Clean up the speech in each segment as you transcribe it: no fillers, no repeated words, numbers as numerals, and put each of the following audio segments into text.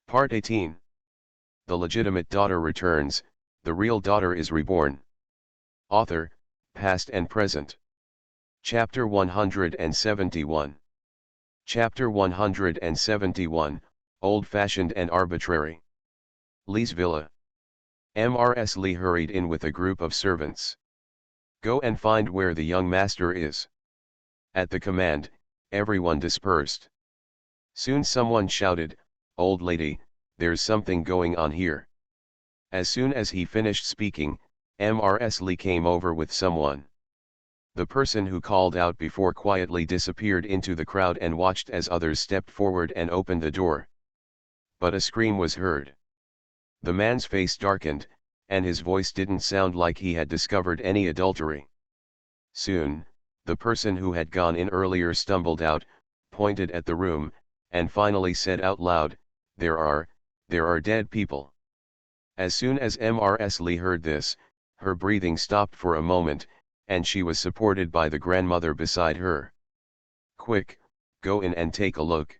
Part 18. The legitimate daughter returns, the real daughter is reborn. Author, past and present. Chapter 171. Chapter 171, Old-fashioned and arbitrary. Lee's villa. Mrs. Lee hurried in with a group of servants. Go and find where the young master is. At the command, everyone dispersed. Soon someone shouted, "Old lady, there's something going on here." As soon as he finished speaking, Mrs. Lee came over with someone. The person who called out before quietly disappeared into the crowd and watched as others stepped forward and opened the door. But a scream was heard. The man's face darkened, and his voice didn't sound like he had discovered any adultery. Soon, the person who had gone in earlier stumbled out, pointed at the room, and finally said out loud, there are dead people." As soon as Mrs. Lee heard this, her breathing stopped for a moment, and she was supported by the grandmother beside her. "Quick, go in and take a look.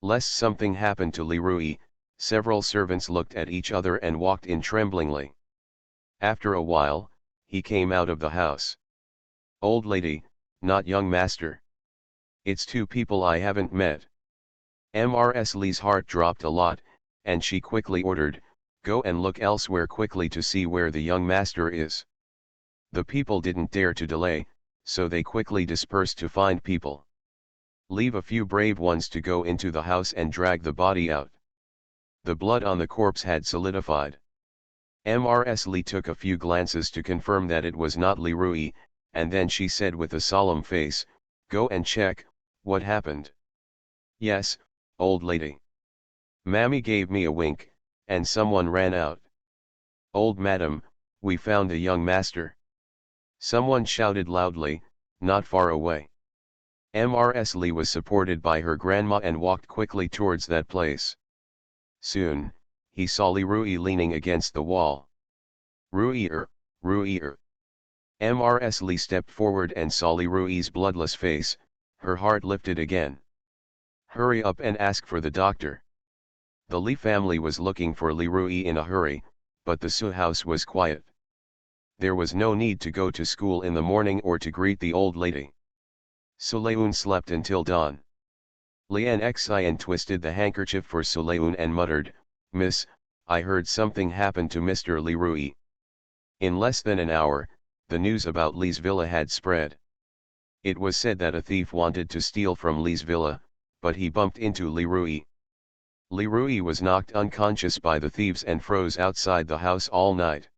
Lest something happen to Leroy." Several servants looked at each other and walked in tremblingly. After a while, he came out of the house. "Old lady, not young master. It's two people I haven't met." Mrs. Lee's heart dropped a lot, and she quickly ordered, "Go and look elsewhere quickly to see where the young master is." The people didn't dare to delay, so they quickly dispersed to find people. Leave a few brave ones to go into the house and drag the body out. The blood on the corpse had solidified. Mrs. Lee took a few glances to confirm that it was not Leroy, and then she said with a solemn face, "Go and check, what happened?" "Yes, old lady." Mammy gave me a wink, and someone ran out. "Old madam, we found the young master." Someone shouted loudly, not far away. Mrs. Lee was supported by her grandma and walked quickly towards that place. Soon, he saw Leroy leaning against the wall. "Ruier, Ruier." Mrs. Lee stepped forward and saw Leroy's bloodless face. Her heart lifted again. "Hurry up and ask for the doctor." The Lee family was looking for Leroy in a hurry, but the Sioux house was quiet. There was no need to go to school in the morning or to greet the old lady. Soleil slept until dawn. Lian Xian twisted the handkerchief for Soleil and muttered, "Miss, I heard something happened to Mr. Leroy." In less than an hour, the news about Lee's villa had spread. It was said that a thief wanted to steal from Lee's villa, but he bumped into Leroy. Leroy was knocked unconscious by the thieves and froze outside the house all night.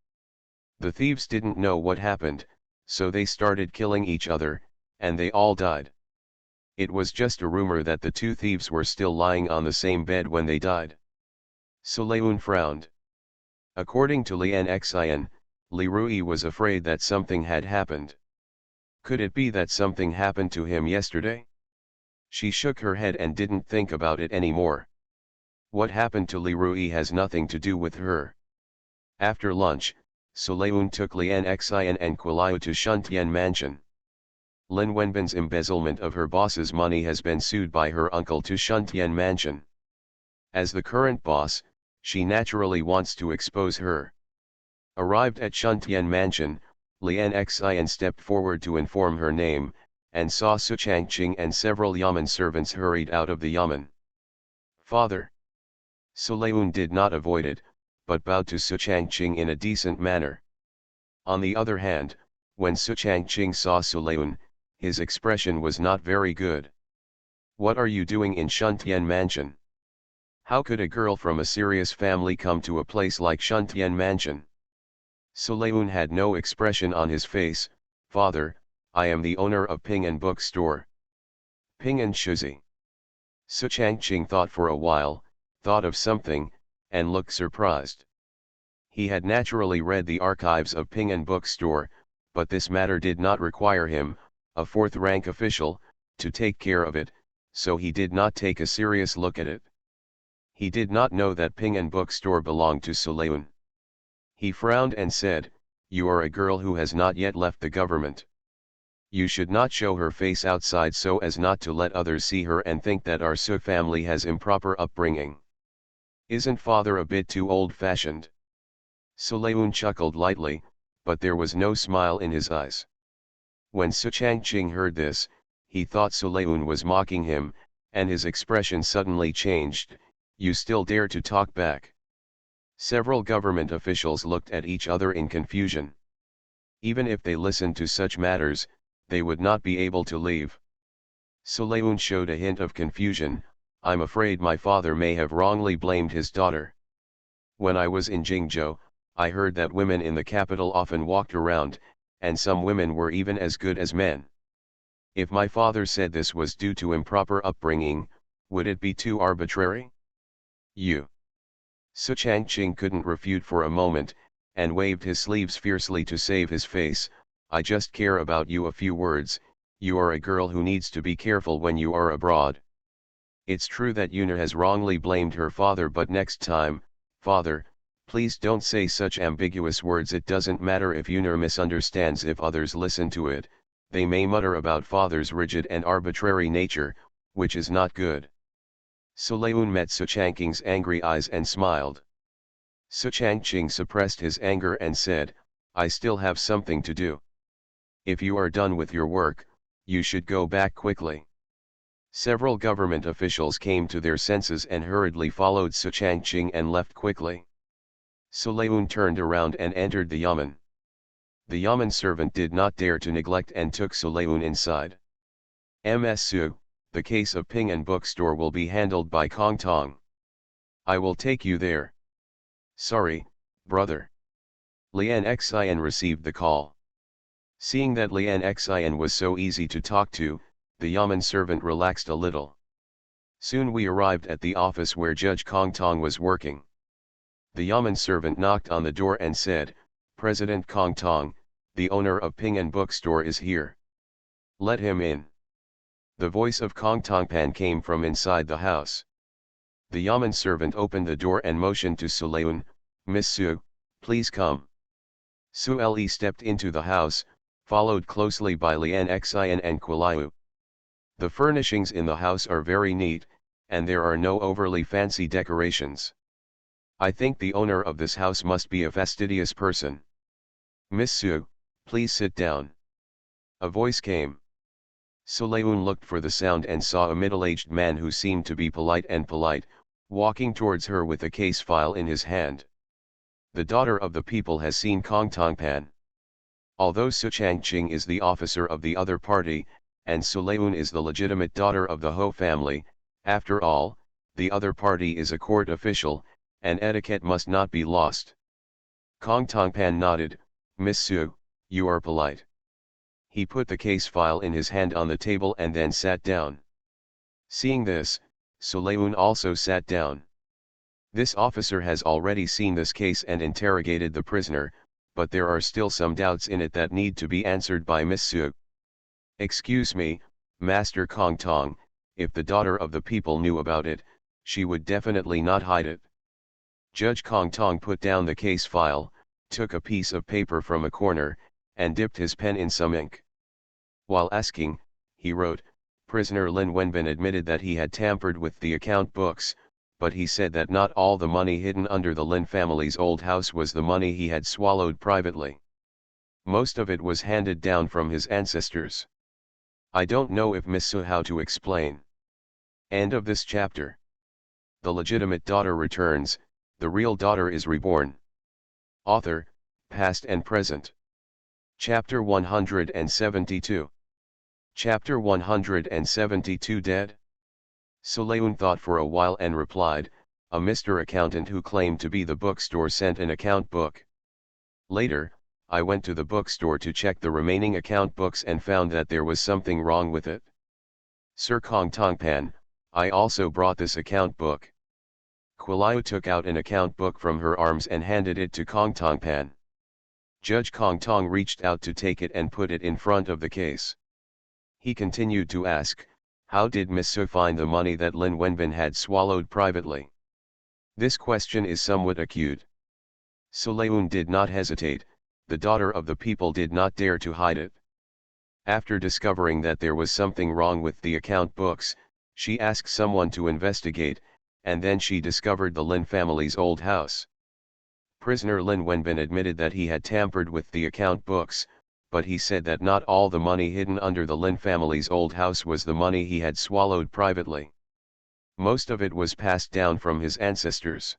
The thieves didn't know what happened, so they started killing each other, and they all died. It was just a rumor that the two thieves were still lying on the same bed when they died. Soleil frowned. According to Lian Xian, Leroy was afraid that something had happened. Could it be that something happened to him yesterday? She shook her head and didn't think about it anymore. What happened to Leroy has nothing to do with her. After lunch, Soleil took Lian Xian and Quiliu to Shuntian Mansion. Lin Wenbin's embezzlement of her boss's money has been sued by her uncle to Shuntian Mansion. As the current boss, she naturally wants to expose her. Arrived at Shuntian Mansion, Lian Xian stepped forward to inform her name, and saw Su Changqing and several yamen servants hurried out of the yamen. "Father." Soleil did not avoid it, but bowed to Su Changqing in a decent manner. On the other hand, when Su Changqing saw Soleil, his expression was not very good. "What are you doing in Shuntian Mansion? How could a girl from a serious family come to a place like Shuntian Mansion?" Soleil had no expression on his face. "Father, I am the owner of Ping'an bookstore." "Ping'an Shuzi." Su Changqing thought for a while, thought of something, and looked surprised. He had naturally read the archives of Ping'an bookstore, but this matter did not require him, a fourth-rank official, to take care of it, so he did not take a serious look at it. He did not know that Ping'an bookstore belonged to Soleil. He frowned and said, "You are a girl who has not yet left the government. You should not show her face outside so as not to let others see her and think that our Su family has improper upbringing." Isn't father a bit too old-fashioned? Sulayun chuckled lightly, but there was no smile in his eyes. When Su Changqing heard this, he thought Sulayun was mocking him, and his expression suddenly changed. You still dare to talk back? Several government officials looked at each other in confusion. Even if they listened to such matters, they would not be able to leave. Sulayun showed a hint of confusion. I'm afraid my father may have wrongly blamed his daughter. When I was in Jingzhou, I heard that women in the capital often walked around, and some women were even as good as men. If my father said this was due to improper upbringing, would it be too arbitrary? You. Su Changqing couldn't refute for a moment, and waved his sleeves fiercely to save his face. I just care about you a few words. You are a girl who needs to be careful when you are abroad. It's true that Yuna has wrongly blamed her father, but next time, father, please don't say such ambiguous words. It doesn't matter if Yuna misunderstands. If others listen to it, they may mutter about father's rigid and arbitrary nature, which is not good. Sulayun met Su Changqing's angry eyes and smiled. Su Changqing suppressed his anger and said, I still have something to do. If you are done with your work, you should go back quickly. Several government officials came to their senses and hurriedly followed Su Changqing and left quickly. Sulayun turned around and entered the yamen. The yamen servant did not dare to neglect and took Sulayun inside. Ms. Su, the case of Ping An bookstore will be handled by Kong Tong. I will take you there. Sorry, brother. Lian Xian received the call. Seeing that Lian Xian was so easy to talk to, the yamen servant relaxed a little. Soon we arrived at the office where Judge Kong Tong was working. The yamen servant knocked on the door and said, President Kong Tong, the owner of Ping An bookstore is here. Let him in. The voice of Kong Tongpan came from inside the house. The yamen servant opened the door and motioned to Sulayun, Miss Su, please come. Su Le stepped into the house, followed closely by Lian Xian and Kuliu. The furnishings in the house are very neat, and there are no overly fancy decorations. I think the owner of this house must be a fastidious person. Miss Su, please sit down. A voice came. Sulayun looked for the sound and saw a middle-aged man who seemed to be polite, walking towards her with a case file in his hand. The daughter of the people has seen Kong Tongpan. Although Su Changqing is the officer of the other party, and Sulayun is the legitimate daughter of the Ho family, after all, the other party is a court official, and etiquette must not be lost. Kong Tongpan nodded, Miss Su, you are polite. He put the case file in his hand on the table and then sat down. Seeing this, Sulayun also sat down. This officer has already seen this case and interrogated the prisoner, but there are still some doubts in it that need to be answered by Miss Su. Excuse me, Master Kong Tong, if the daughter of the people knew about it, she would definitely not hide it. Judge Kong Tong put down the case file, took a piece of paper from a corner, and dipped his pen in some ink. While asking, he wrote, Prisoner Lin Wenbin admitted that he had tampered with the account books, but he said that not all the money hidden under the Lin family's old house was the money he had swallowed privately. Most of it was handed down from his ancestors. I don't know if Miss Su how to explain. End of this chapter. The legitimate daughter returns, the real daughter is reborn. Author, past and present. Chapter 172. Chapter 172 Dead? Sulayun thought for a while and replied, a Mr. Accountant who claimed to be the bookstore sent an account book. Later, I went to the bookstore to check the remaining account books and found that there was something wrong with it. Sir Kong Tongpan, I also brought this account book. Kuliu took out an account book from her arms and handed it to Kong Tongpan. Judge Kong Tong reached out to take it and put it in front of the case. He continued to ask, how did Miss Su find the money that Lin Wenbin had swallowed privately? This question is somewhat acute. Sulayun did not hesitate, the daughter of the people did not dare to hide it. After discovering that there was something wrong with the account books, she asked someone to investigate, and then she discovered the Lin family's old house. Prisoner Lin Wenbin admitted that he had tampered with the account books, but he said that not all the money hidden under the Lin family's old house was the money he had swallowed privately. Most of it was passed down from his ancestors.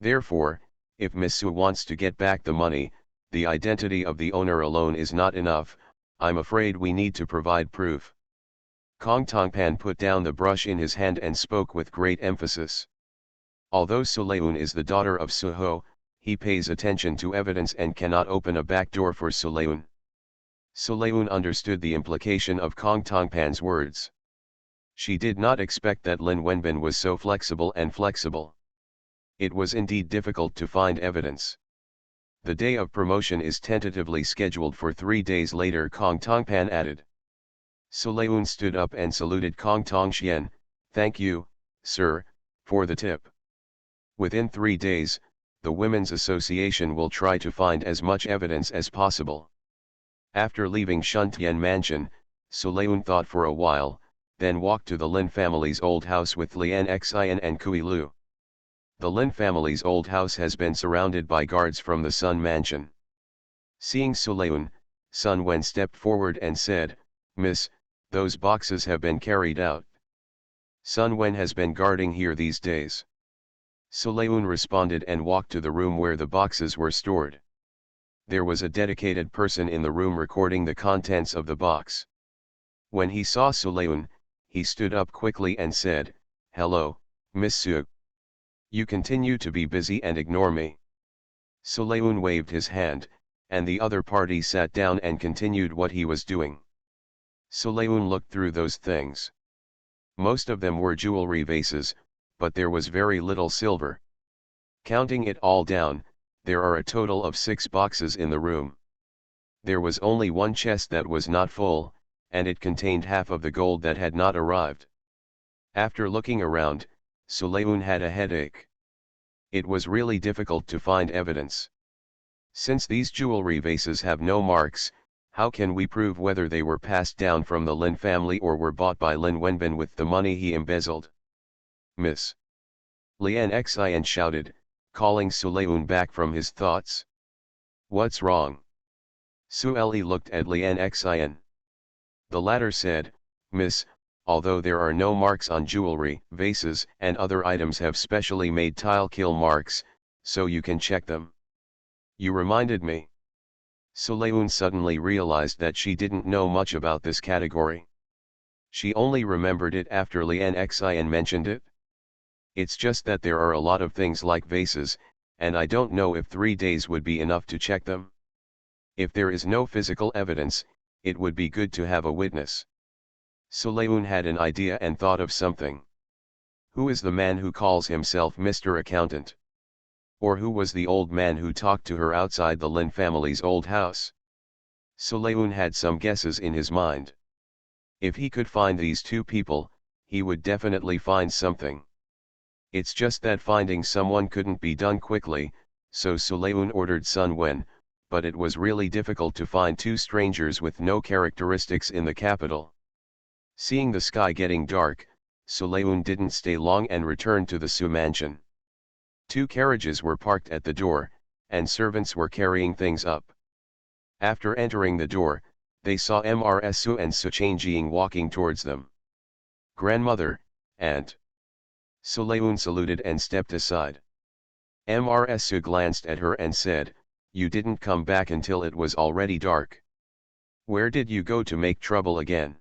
Therefore, if Miss Su wants to get back the money, the identity of the owner alone is not enough. I'm afraid we need to provide proof. Kong Tongpan put down the brush in his hand and spoke with great emphasis. Although Suleun is the daughter of Suho, he pays attention to evidence and cannot open a back door for Suleun. Suleun understood the implication of Kong Tongpan's words. She did not expect that Lin Wenbin was so flexible. It was indeed difficult to find evidence. The day of promotion is tentatively scheduled for 3 days later, Kong Tongpan added. Suleun stood up and saluted Kong Tongxian. Thank you, sir, for the tip. Within 3 days, the Women's Association will try to find as much evidence as possible. After leaving Shuntian Mansion, Suleun thought for a while, then walked to the Lin family's old house with Lian Xian and Kui Lu. The Lin family's old house has been surrounded by guards from the Sun Mansion. Seeing Suleun, Sun Wen stepped forward and said, Miss, those boxes have been carried out. Sun Wen has been guarding here these days. Suleun responded and walked to the room where the boxes were stored. There was a dedicated person in the room recording the contents of the box. When he saw Suleun, he stood up quickly and said, Hello, Miss Su. You continue to be busy and ignore me. Suleun waved his hand, and the other party sat down and continued what he was doing. Suleun looked through those things. Most of them were jewelry vases, but there was very little silver. Counting it all down, there are a total of 6 boxes in the room. There was only one chest that was not full, and it contained half of the gold that had not arrived. After looking around, Suleun had a headache. It was really difficult to find evidence. Since these jewelry vases have no marks, how can we prove whether they were passed down from the Lin family or were bought by Lin Wenbin with the money he embezzled? Miss Lian Xian shouted, calling Suleun back from his thoughts. What's wrong? Su Li looked at Lian Xian. The latter said, Miss, although there are no marks on jewelry, vases and other items have specially made tile kill marks, so you can check them. You reminded me. Suleun suddenly realized that she didn't know much about this category. She only remembered it after Lian Xian mentioned it. It's just that there are a lot of things like vases, and I don't know if 3 days would be enough to check them. If there is no physical evidence, it would be good to have a witness. Suleun had an idea and thought of something. Who is the man who calls himself Mr. Accountant? Or who was the old man who talked to her outside the Lin family's old house? Suleun had some guesses in his mind. If he could find these 2 people, he would definitely find something. It's just that finding someone couldn't be done quickly, so Suleun ordered Sun Wen, but it was really difficult to find 2 strangers with no characteristics in the capital. Seeing the sky getting dark, Suleun didn't stay long and returned to the Su mansion. 2 carriages were parked at the door, and servants were carrying things up. After entering the door, they saw Mrs. Su and Su Changjing walking towards them. Grandmother, aunt. Suleun saluted and stepped aside. Mrs. Su glanced at her and said, You didn't come back until it was already dark. Where did you go to make trouble again?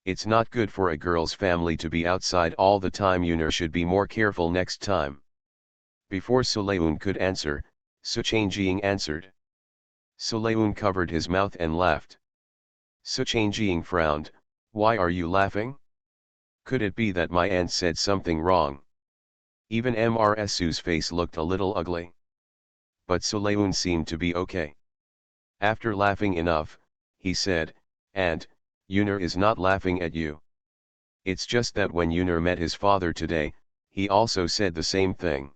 It's not good for a girl's family to be outside all the time. You should be more careful next time. Before Suleun could answer, Su Changjing answered. Suleun covered his mouth and laughed. Su Changjing frowned. Why are you laughing? Could it be that my aunt said something wrong? Even Mrs. Su's face looked a little ugly. But Suleun seemed to be okay. After laughing enough, he said, Aunt, Yunur is not laughing at you. It's just that when Yunur met his father today, he also said the same thing.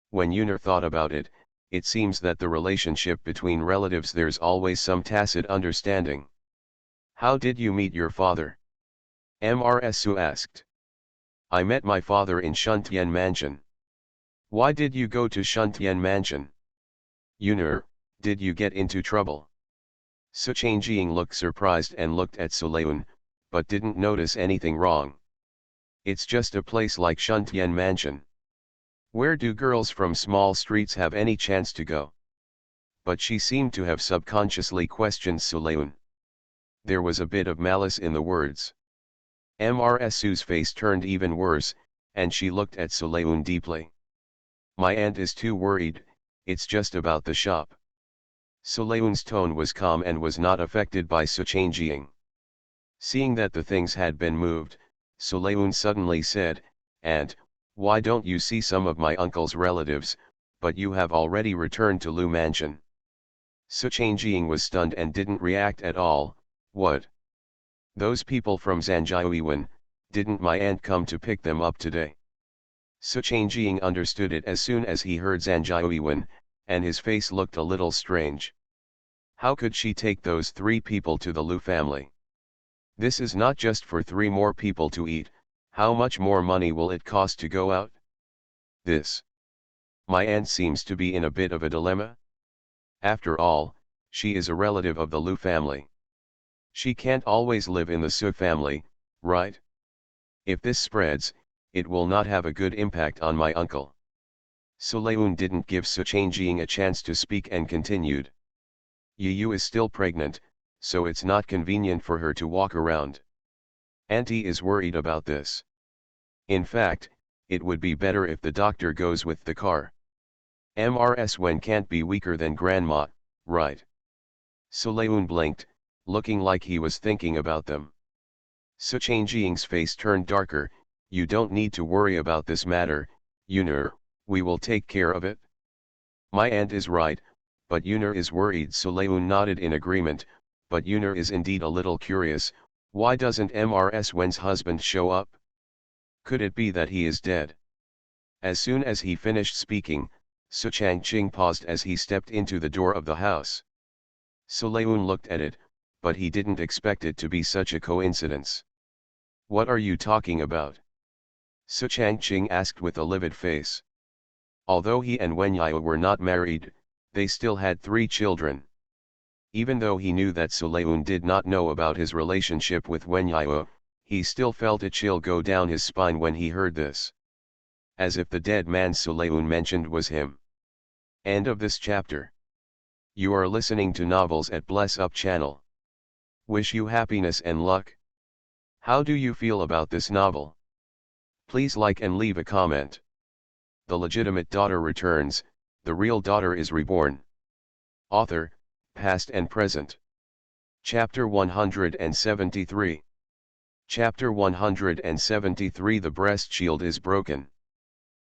When Yunur thought about it, it seems that the relationship between relatives there's always some tacit understanding. How did you meet your father? Mrs. Su asked. I met my father in Shuntian Mansion. Why did you go to Shuntian Mansion? Yunur, did you get into trouble? Su Changjing looked surprised and looked at Suleun, but didn't notice anything wrong. It's just a place like Shuntian Mansion. Where do girls from small streets have any chance to go? But she seemed to have subconsciously questioned Suleun. There was a bit of malice in the words. Mrsu's face turned even worse, and she looked at Suleun deeply. My aunt is too worried, it's just about the shop. Suleun's tone was calm and was not affected by Su Changjing. Seeing that the things had been moved, Suleun suddenly said, Aunt, why don't you see some of my uncle's relatives, but you have already returned to Lu Mansion. Su Changjing was stunned and didn't react at all. What? Those people from Zanjiuiwan, didn't my aunt come to pick them up today? Su Changjing understood it as soon as he heard Zanjiuiwan, and his face looked a little strange. How could she take those 3 people to the Lu family? This is not just for 3 more people to eat, how much more money will it cost to go out? My aunt seems to be in a bit of a dilemma. After all, she is a relative of the Lu family. She can't always live in the Su family, right? If this spreads, it will not have a good impact on my uncle. Suleun didn't give Su Changjing a chance to speak and continued. Yu is still pregnant, so it's not convenient for her to walk around. Auntie is worried about this. In fact, it would be better if the doctor goes with the car. Wen can't be weaker than grandma, right? Suleun blinked, looking like he was thinking about them. Su Changjing's face turned darker. You don't need to worry about this matter, Yunur, we will take care of it. My aunt is right, but Yunur is worried. Suleun nodded in agreement, but Yunur is indeed a little curious. Why doesn't Wen's husband show up? Could it be that he is dead? As soon as he finished speaking, Su Changjing paused as he stepped into the door of the house. Suleun looked at it, but he didn't expect it to be such a coincidence. What are you talking about? Su Changjing asked with a livid face. Although he and Wenyu were not married, they still had 3 children. Even though he knew that Suleun did not know about his relationship with Wenyu, he still felt a chill go down his spine when he heard this. As if the dead man Suleun mentioned was him. End of this chapter. You are listening to Novels at Bless Up channel. Wish you happiness and luck. How do you feel about this novel? Please like and leave a comment. The legitimate daughter returns, the real daughter is reborn. Author, Past and Present. Chapter 173. Chapter 173. The breast shield is broken.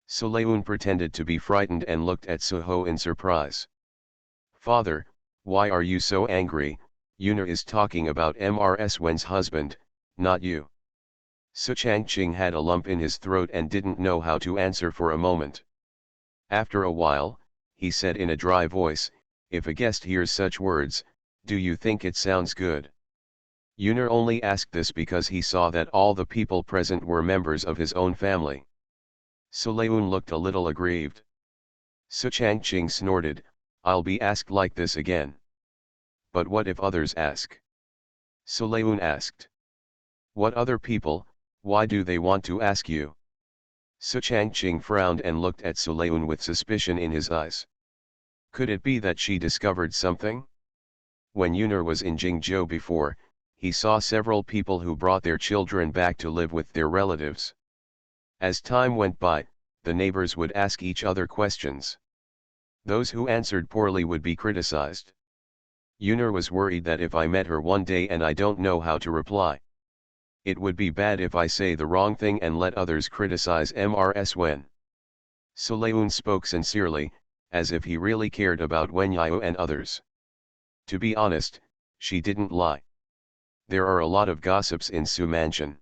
Suleun pretended to be frightened and looked at Suho in surprise. Father, why are you so angry? Yunur is talking about Wen's husband, not you. Su Changjing had a lump in his throat and didn't know how to answer for a moment. After a while, he said in a dry voice, if a guest hears such words, do you think it sounds good? Yunur only asked this because he saw that all the people present were members of his own family. Suleun looked a little aggrieved. Su Changjing snorted, I'll be asked like this again. But what if others ask? Suleun asked. What other people, why do they want to ask you? Su Changjing frowned and looked at Suleun with suspicion in his eyes. Could it be that she discovered something? When Yunur was in Jingzhou before, he saw several people who brought their children back to live with their relatives. As time went by, the neighbors would ask each other questions. Those who answered poorly would be criticized. Yunur was worried that if I met her one day and I don't know how to reply, it would be bad if I say the wrong thing and let others criticize Wen. Suleun spoke sincerely, as if he really cared about Wenyu and others. To be honest, she didn't lie. There are a lot of gossips in Su Mansion.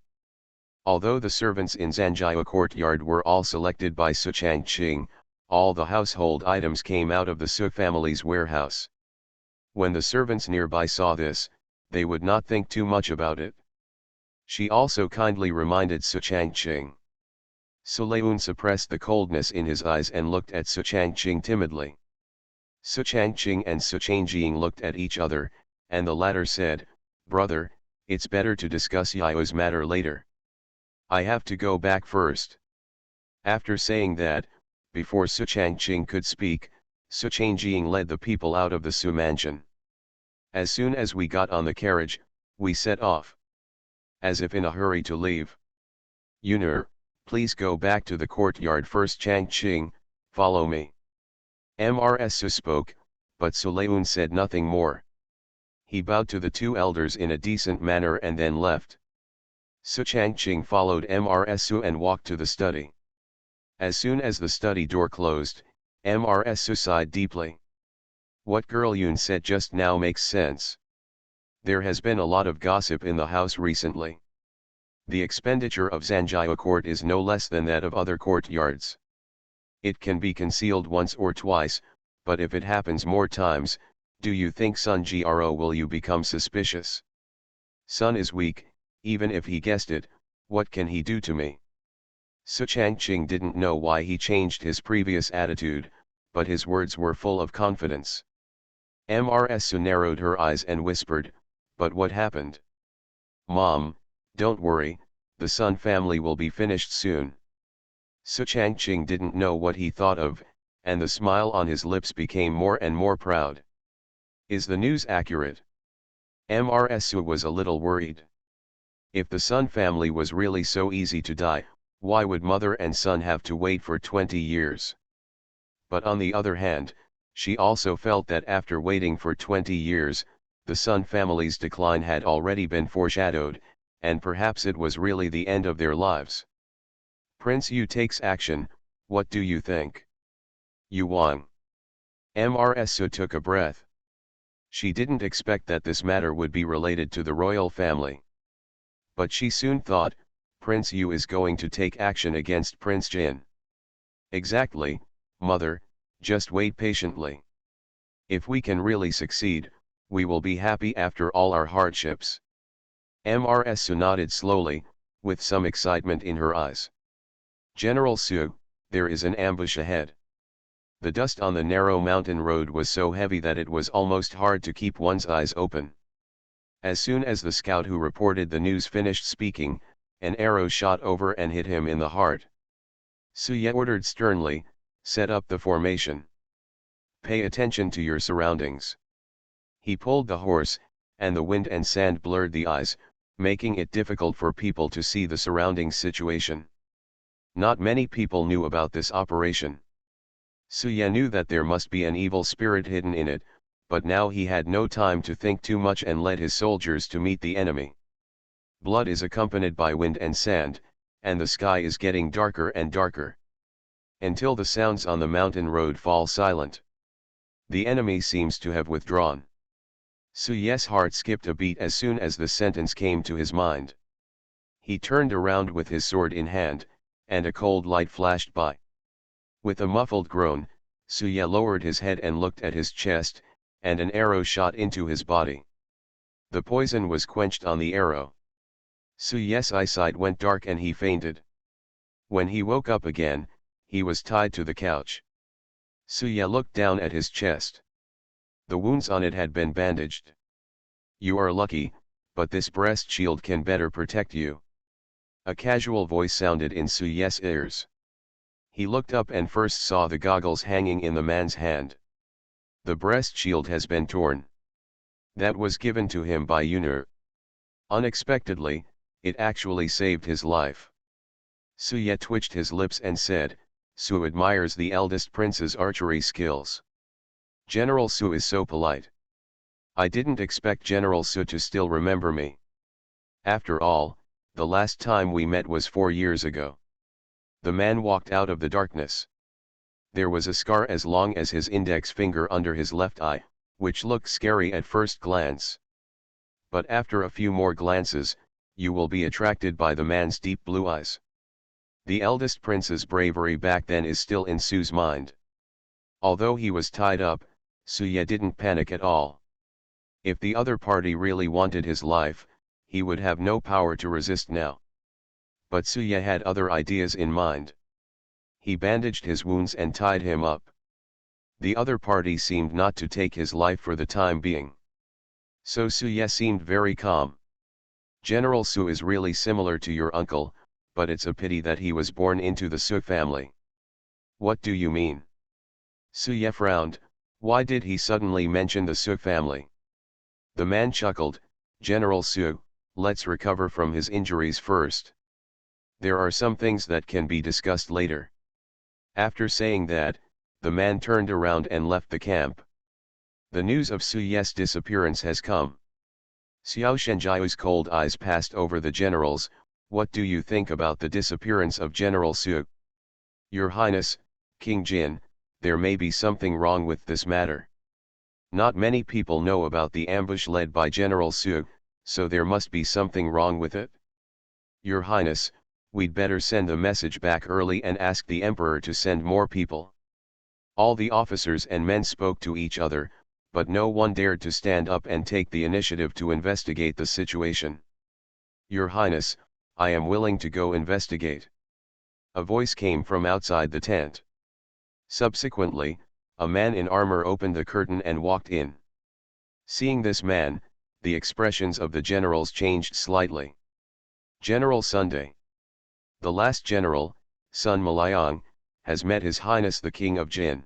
Although the servants in Zanjiu courtyard were all selected by Su Changjing, all the household items came out of the Su family's warehouse. When the servants nearby saw this, they would not think too much about it. She also kindly reminded Su Changjing. Sulayun suppressed the coldness in his eyes and looked at Su Changqing timidly. Su Changqing and Su Changjing looked at each other, and the latter said, "Brother, it's better to discuss Yao's matter later. I have to go back first." After saying that, before Su Changqing could speak, Su Changjing led the people out of the Su mansion. As soon as we got on the carriage, we set off. As if in a hurry to leave. "Yunur, please go back to the courtyard first. Changqing, follow me." Mrsu spoke, but Sulayun said nothing more. He bowed to the two elders in a decent manner and then left. Su Changqing followed Mrsu and walked to the study. As soon as the study door closed, Mrsu sighed deeply. What Girl Yun said just now makes sense. There has been a lot of gossip in the house recently. The expenditure of Zanjiao court is no less than that of other courtyards. It can be concealed once or twice, but if it happens more times, do you think Sun Gro will you become suspicious? Sun is weak, even if he guessed it, what can he do to me? Su Changqing didn't know why he changed his previous attitude, but his words were full of confidence. Mrsu narrowed her eyes and whispered, "But what happened?" "Mom, don't worry, the Sun family will be finished soon." Su Changqing didn't know what he thought of, and the smile on his lips became more and more proud. Is the news accurate? Mrsu was a little worried. If the Sun family was really so easy to die, why would mother and son have to wait for 20 years? But on the other hand, she also felt that after waiting for 20 years, the Sun family's decline had already been foreshadowed, and perhaps it was really the end of their lives. Prince Yu takes action, what do you think? Yu Wang. Mrsu took a breath. She didn't expect that this matter would be related to the royal family. But she soon thought, Prince Yu is going to take action against Prince Jin. Exactly, mother, just wait patiently. If we can really succeed, we will be happy after all our hardships. Mrsu nodded slowly, with some excitement in her eyes. General Su, there is an ambush ahead. The dust on the narrow mountain road was so heavy that it was almost hard to keep one's eyes open. As soon as the scout who reported the news finished speaking, an arrow shot over and hit him in the heart. Su Ye ordered sternly, set up the formation. Pay attention to your surroundings. He pulled the horse, and the wind and sand blurred the eyes, making it difficult for people to see the surrounding situation. Not many people knew about this operation. Su Ye knew that there must be an evil spirit hidden in it, but now he had no time to think too much and led his soldiers to meet the enemy. Blood is accompanied by wind and sand, and the sky is getting darker and darker. Until the sounds on the mountain road fall silent. The enemy seems to have withdrawn. Su Ye's heart skipped a beat as soon as the sentence came to his mind. He turned around with his sword in hand, and a cold light flashed by. With a muffled groan, Su Ye lowered his head and looked at his chest, and an arrow shot into his body. The poison was quenched on the arrow. Su Ye's eyesight went dark and he fainted. When he woke up again, he was tied to the couch. Su Ye looked down at his chest. The wounds on it had been bandaged. You are lucky, but this breast shield can better protect you. A casual voice sounded in Su Ye's ears. He looked up and first saw the goggles hanging in the man's hand. The breast shield has been torn. That was given to him by Yunur. Unexpectedly, it actually saved his life. Su Ye twitched his lips and said, Su admires the eldest prince's archery skills. General Su is so polite. I didn't expect General Su to still remember me. After all, the last time we met was 4 years ago. The man walked out of the darkness. There was a scar as long as his index finger under his left eye, which looked scary at first glance. But after a few more glances, you will be attracted by the man's deep blue eyes. The eldest prince's bravery back then is still in Su's mind. Although he was tied up, Su Ye didn't panic at all. If the other party really wanted his life, he would have no power to resist now. But Suya had other ideas in mind. He bandaged his wounds and tied him up. The other party seemed not to take his life for the time being. So Suya seemed very calm. General Su is really similar to your uncle, but it's a pity that he was born into the Su family. What do you mean? Suya frowned. Why did he suddenly mention the Su family? The man chuckled. General Su, let's recover from his injuries first. There are some things that can be discussed later. After saying that, the man turned around and left the camp. The news of Suya's disappearance has come. Xiao Shenjiao's cold eyes passed over the generals. What do you think about the disappearance of General Su? Your Highness, King Jin, there may be something wrong with this matter. Not many people know about the ambush led by General Su, so there must be something wrong with it. Your Highness, we'd better send a message back early and ask the Emperor to send more people. All the officers and men spoke to each other, but no one dared to stand up and take the initiative to investigate the situation. Your Highness, I am willing to go investigate. A voice came from outside the tent. Subsequently, a man in armor opened the curtain and walked in. Seeing this man, the expressions of the generals changed slightly. General Sunday. The last general, Sun Malayang, has met His Highness the King of Jin.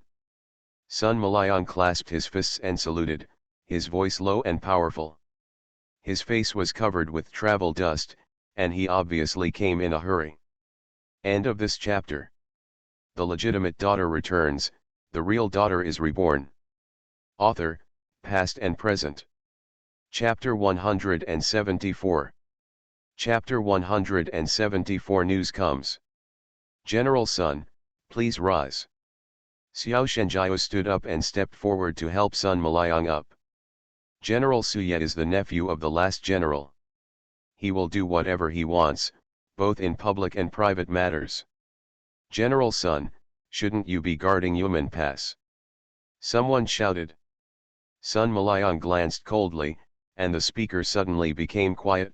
Sun Malayang clasped his fists and saluted, his voice low and powerful. His face was covered with travel dust, and he obviously came in a hurry. End of this chapter. The legitimate daughter returns, the real daughter is reborn. Author, past and present. Chapter 174. Chapter 174 News comes. General Sun, please rise. Xiao Shenjiao stood up and stepped forward to help Sun Malayang up. General Suya is the nephew of the last general. He will do whatever he wants, both in public and private matters. General Sun, shouldn't you be guarding Yumen Pass? Someone shouted. Sun Malayang glanced coldly, and the speaker suddenly became quiet.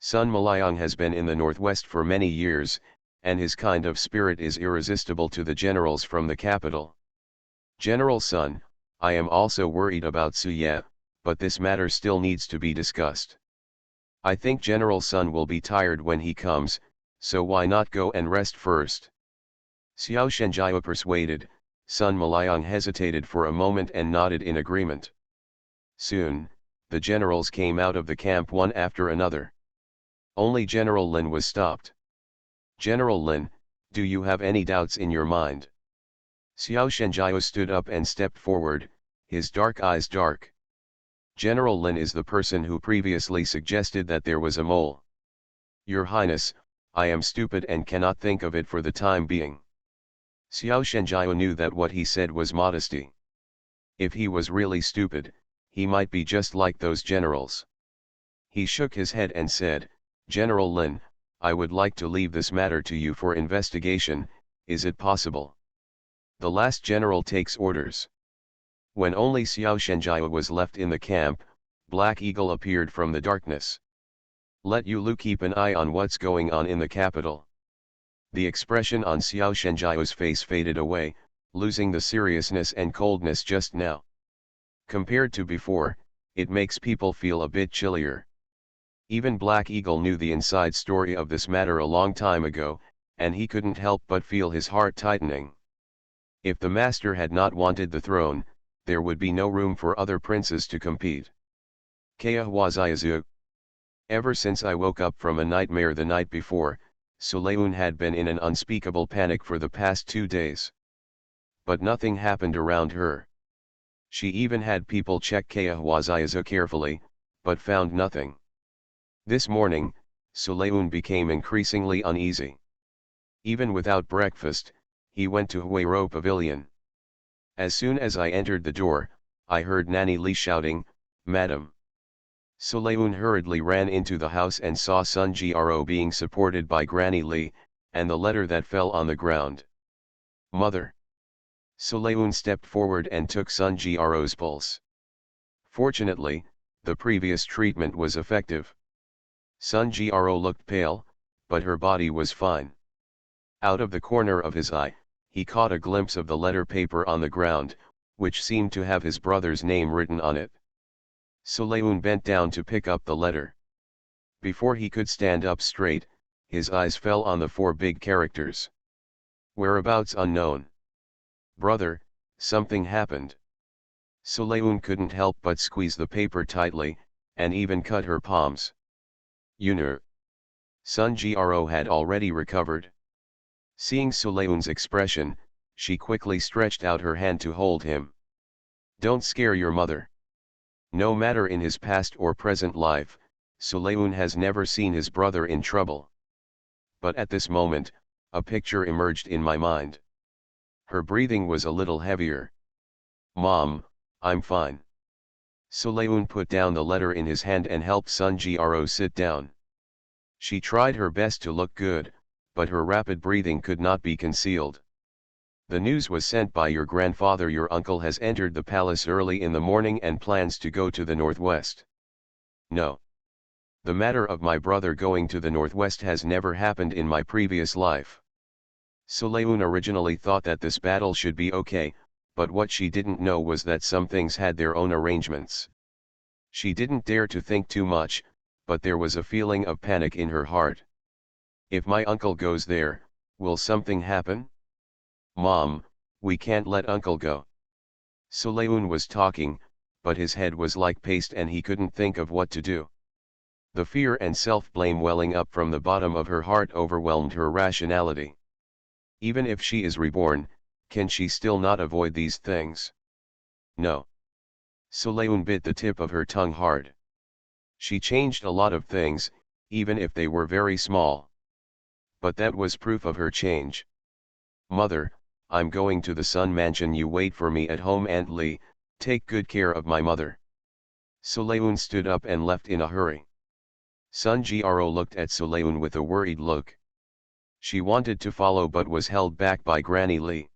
Sun Malayang has been in the northwest for many years, and his kind of spirit is irresistible to the generals from the capital. General Sun, I am also worried about Suya, but this matter still needs to be discussed. I think General Sun will be tired when he comes, so why not go and rest first? Xiao Shenjiao persuaded. Sun Malayang hesitated for a moment and nodded in agreement. Soon, the generals came out of the camp one after another. Only General Lin was stopped. General Lin, do you have any doubts in your mind? Xiao Shenjiao stood up and stepped forward, his dark eyes dark. General Lin is the person who previously suggested that there was a mole. Your Highness, I am stupid and cannot think of it for the time being. Xiao Shenjiao knew that what he said was modesty. If he was really stupid, he might be just like those generals. He shook his head and said, General Lin, I would like to leave this matter to you for investigation, is it possible? The last general takes orders. When only Xiao Shenjiao was left in the camp, Black Eagle appeared from the darkness. Let Yulu keep an eye on what's going on in the capital. The expression on Xiao Shenjiao's face faded away, losing the seriousness and coldness just now. Compared to before, it makes people feel a bit chillier. Even Black Eagle knew the inside story of this matter a long time ago, and he couldn't help but feel his heart tightening. If the master had not wanted the throne, there would be no room for other princes to compete. Kaya Huaziazu. Ever since I woke up from a nightmare the night before, Sulayun had been in an unspeakable panic for the past 2 days. But nothing happened around her. She even had people check Kaya Huaziazu carefully, but found nothing. This morning, Sulayun became increasingly uneasy. Even without breakfast, he went to Huayro Pavilion. As soon as I entered the door, I heard Nanny Li shouting, Madam. Sulayun hurriedly ran into the house and saw Sun Gro being supported by Granny Li, and the letter that fell on the ground. Mother. Sulayun stepped forward and took Sun Gro's pulse. Fortunately, the previous treatment was effective. Sun Gro looked pale, but her body was fine. Out of the corner of his eye, he caught a glimpse of the letter paper on the ground, which seemed to have his brother's name written on it. Sulayun bent down to pick up the letter. Before he could stand up straight, his eyes fell on the 4 big characters. Whereabouts unknown. Brother, something happened. Sulayun couldn't help but squeeze the paper tightly, and even cut her palms. Yunur. Sun Gro had already recovered. Seeing Sulayun's expression, she quickly stretched out her hand to hold him. Don't scare your mother. No matter in his past or present life, Sulayun has never seen his brother in trouble. But at this moment, a picture emerged in my mind. Her breathing was a little heavier. Mom, I'm fine. Sulayun put down the letter in his hand and helped Sun Gro sit down. She tried her best to look good, but her rapid breathing could not be concealed. The news was sent by your grandfather. Your uncle has entered the palace early in the morning and plans to go to the northwest. No. The matter of my brother going to the northwest has never happened in my previous life. Sulayun originally thought that this battle should be okay, but what she didn't know was that some things had their own arrangements. She didn't dare to think too much, but there was a feeling of panic in her heart. If my uncle goes there, will something happen? Mom, we can't let uncle go. Sulayun was talking, but his head was like paste and he couldn't think of what to do. The fear and self-blame welling up from the bottom of her heart overwhelmed her rationality. Even if she is reborn, can she still not avoid these things? No. Sulayun bit the tip of her tongue hard. She changed a lot of things, even if they were very small. But that was proof of her change. Mother, I'm going to the Sun Mansion. You wait for me at home. Aunt Lee, take good care of my mother. Sulayun stood up and left in a hurry. Sun Gro looked at Sulayun with a worried look. She wanted to follow but was held back by Granny Lee.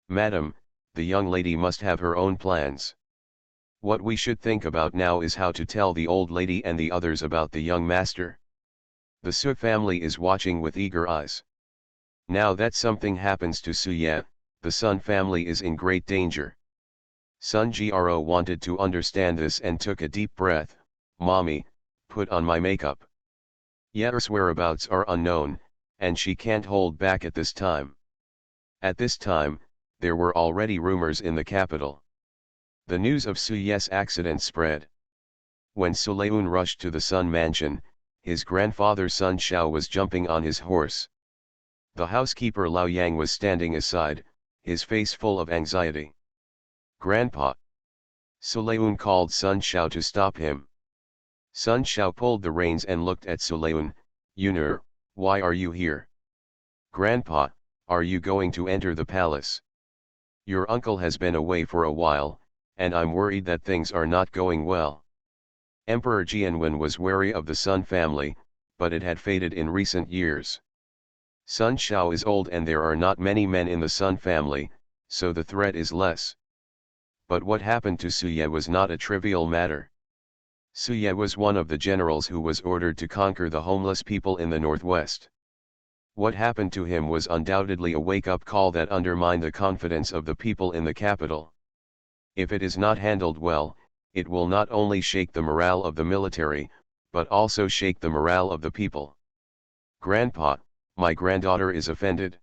Madam, the young lady must have her own plans. What we should think about now is how to tell the old lady and the others about the young master. The Su family is watching with eager eyes. Now that something happens to Suye, the Sun family is in great danger. Sun Gro wanted to understand this and took a deep breath. Mommy, put on my makeup. Ye's whereabouts are unknown, and she can't hold back at this time. At this time, there were already rumors in the capital. The news of Suye's accident spread. When Sulayun rushed to the Sun Mansion, his grandfather Sun Xiao was jumping on his horse. The housekeeper Lao Yang was standing aside, his face full of anxiety. Grandpa! Sulayun called Sun Xiao to stop him. Sun Xiao pulled the reins and looked at Sulayun. Yunur, why are you here? Grandpa, are you going to enter the palace? Your uncle has been away for a while, and I'm worried that things are not going well. Emperor Jianwen was wary of the Sun family, but it had faded in recent years. Sun Xiao is old and there are not many men in the Sun family, so the threat is less. But what happened to Suye was not a trivial matter. Suye was one of the generals who was ordered to conquer the homeless people in the northwest. What happened to him was undoubtedly a wake-up call that undermined the confidence of the people in the capital. If it is not handled well, it will not only shake the morale of the military, but also shake the morale of the people. Grandpa, my granddaughter is offended.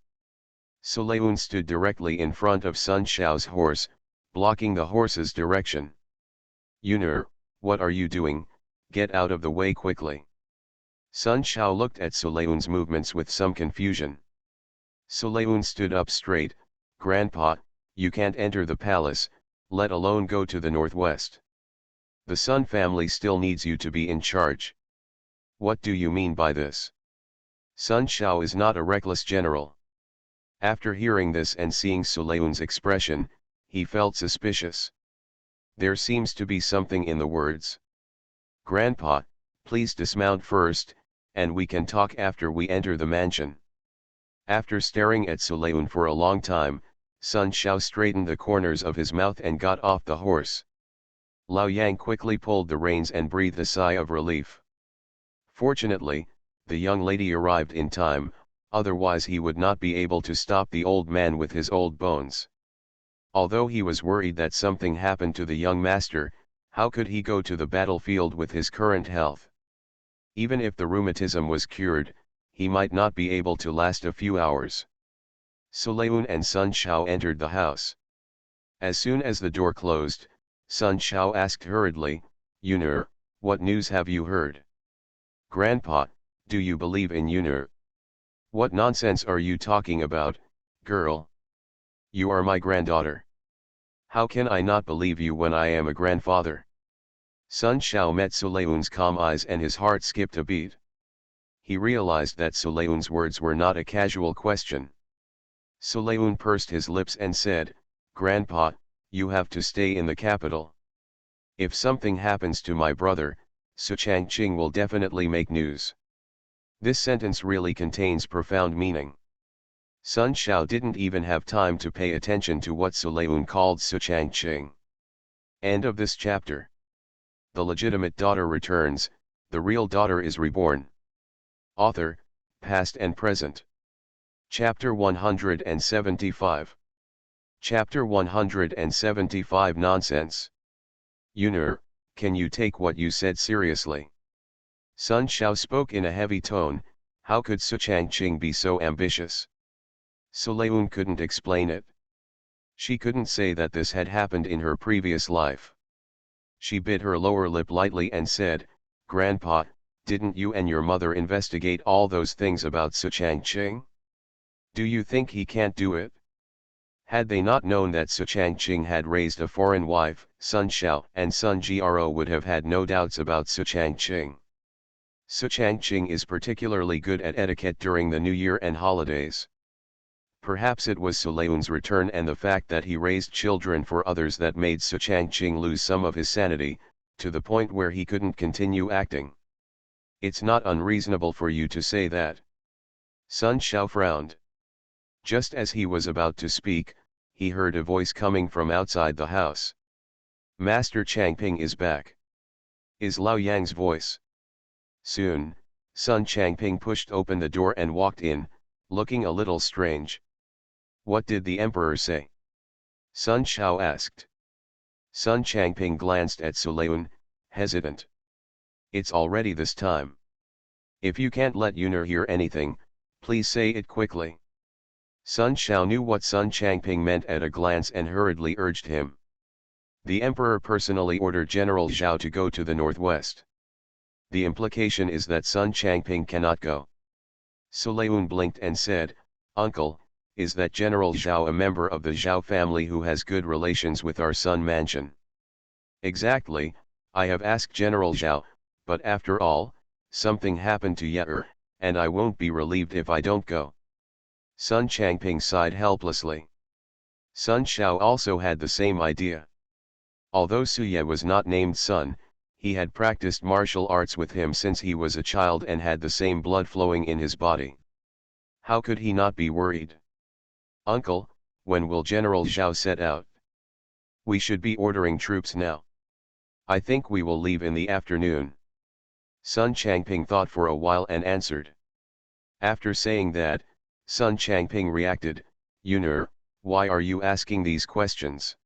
Sulayun stood directly in front of Sun Xiao's horse, blocking the horse's direction. Yunur, what are you doing? Get out of the way quickly. Sun Xiao looked at Sulayun's movements with some confusion. Sulayun stood up straight. Grandpa, you can't enter the palace, let alone go to the northwest. The Sun family still needs you to be in charge. What do you mean by this? Sun Xiao is not a reckless general. After hearing this and seeing Sulayun's expression, he felt suspicious. There seems to be something in the words. Grandpa, please dismount first, and we can talk after we enter the mansion. After staring at Sulayun for a long time, Sun Xiao straightened the corners of his mouth and got off the horse. Lao Yang quickly pulled the reins and breathed a sigh of relief. Fortunately, the young lady arrived in time, otherwise he would not be able to stop the old man with his old bones. Although he was worried that something happened to the young master, how could he go to the battlefield with his current health? Even if the rheumatism was cured, he might not be able to last a few hours. Sulayun and Sun Shao entered the house. As soon as the door closed, Sun Shao asked hurriedly, "Yunur, what news have you heard?" "Grandpa, do you believe in Yunur?" "What nonsense are you talking about, girl? You are my granddaughter. How can I not believe you when I am a grandfather?" Sun Shao met Sulayun's calm eyes and his heart skipped a beat. He realized that Sulayun's words were not a casual question. Sulayun pursed his lips and said, "Grandpa, you have to stay in the capital. If something happens to my brother, Su Changqing will definitely make news." This sentence really contains profound meaning. Sun Shao didn't even have time to pay attention to what Sulayun called Su Changqing. End of this chapter. The legitimate daughter returns, the real daughter is reborn. Author, past and present. Chapter 175. Chapter 175 Nonsense. Yunur, can you take what you said seriously? Sun Shao spoke in a heavy tone. How could Su Changqing be so ambitious? Sulayun couldn't explain it. She couldn't say that this had happened in her previous life. She bit her lower lip lightly and said, "Grandpa, didn't you and your mother investigate all those things about Su Changqing? Do you think he can't do it?" Had they not known that Su Changqing had raised a foreign wife, Sun Shao and Sun Gro would have had no doubts about Su Changqing. Su Changqing is particularly good at etiquette during the New Year and holidays. Perhaps it was Sulayun's return and the fact that he raised children for others that made Su Changqing lose some of his sanity, to the point where he couldn't continue acting. "It's not unreasonable for you to say that." Sun Shao frowned. Just as he was about to speak, he heard a voice coming from outside the house. "Master Changping is back." Is Lao Yang's voice. Soon, Sun Changping pushed open the door and walked in, looking a little strange. "What did the emperor say?" Sun Shao asked. Sun Changping glanced at Sulayun, hesitant. "It's already this time. If you can't let Yunur hear anything, please say it quickly." Sun Shao knew what Sun Changping meant at a glance and hurriedly urged him. "The emperor personally ordered General Zhao to go to the northwest. The implication is that Sun Changping cannot go." Sulayun blinked and said, "Uncle, is that General Zhao a member of the Zhao family who has good relations with our Sun Mansion?" "Exactly, I have asked General Zhao, but after all, something happened to Ye, and I won't be relieved if I don't go." Sun Changping sighed helplessly. Sun Shao also had the same idea. Although Suye was not named Sun, he had practiced martial arts with him since he was a child and had the same blood flowing in his body. How could he not be worried? "Uncle, when will General Zhao set out?" "We should be ordering troops now. I think we will leave in the afternoon." Sun Changping thought for a while and answered. After saying that, Sun Changping reacted, "Yunur, why are you asking these questions?"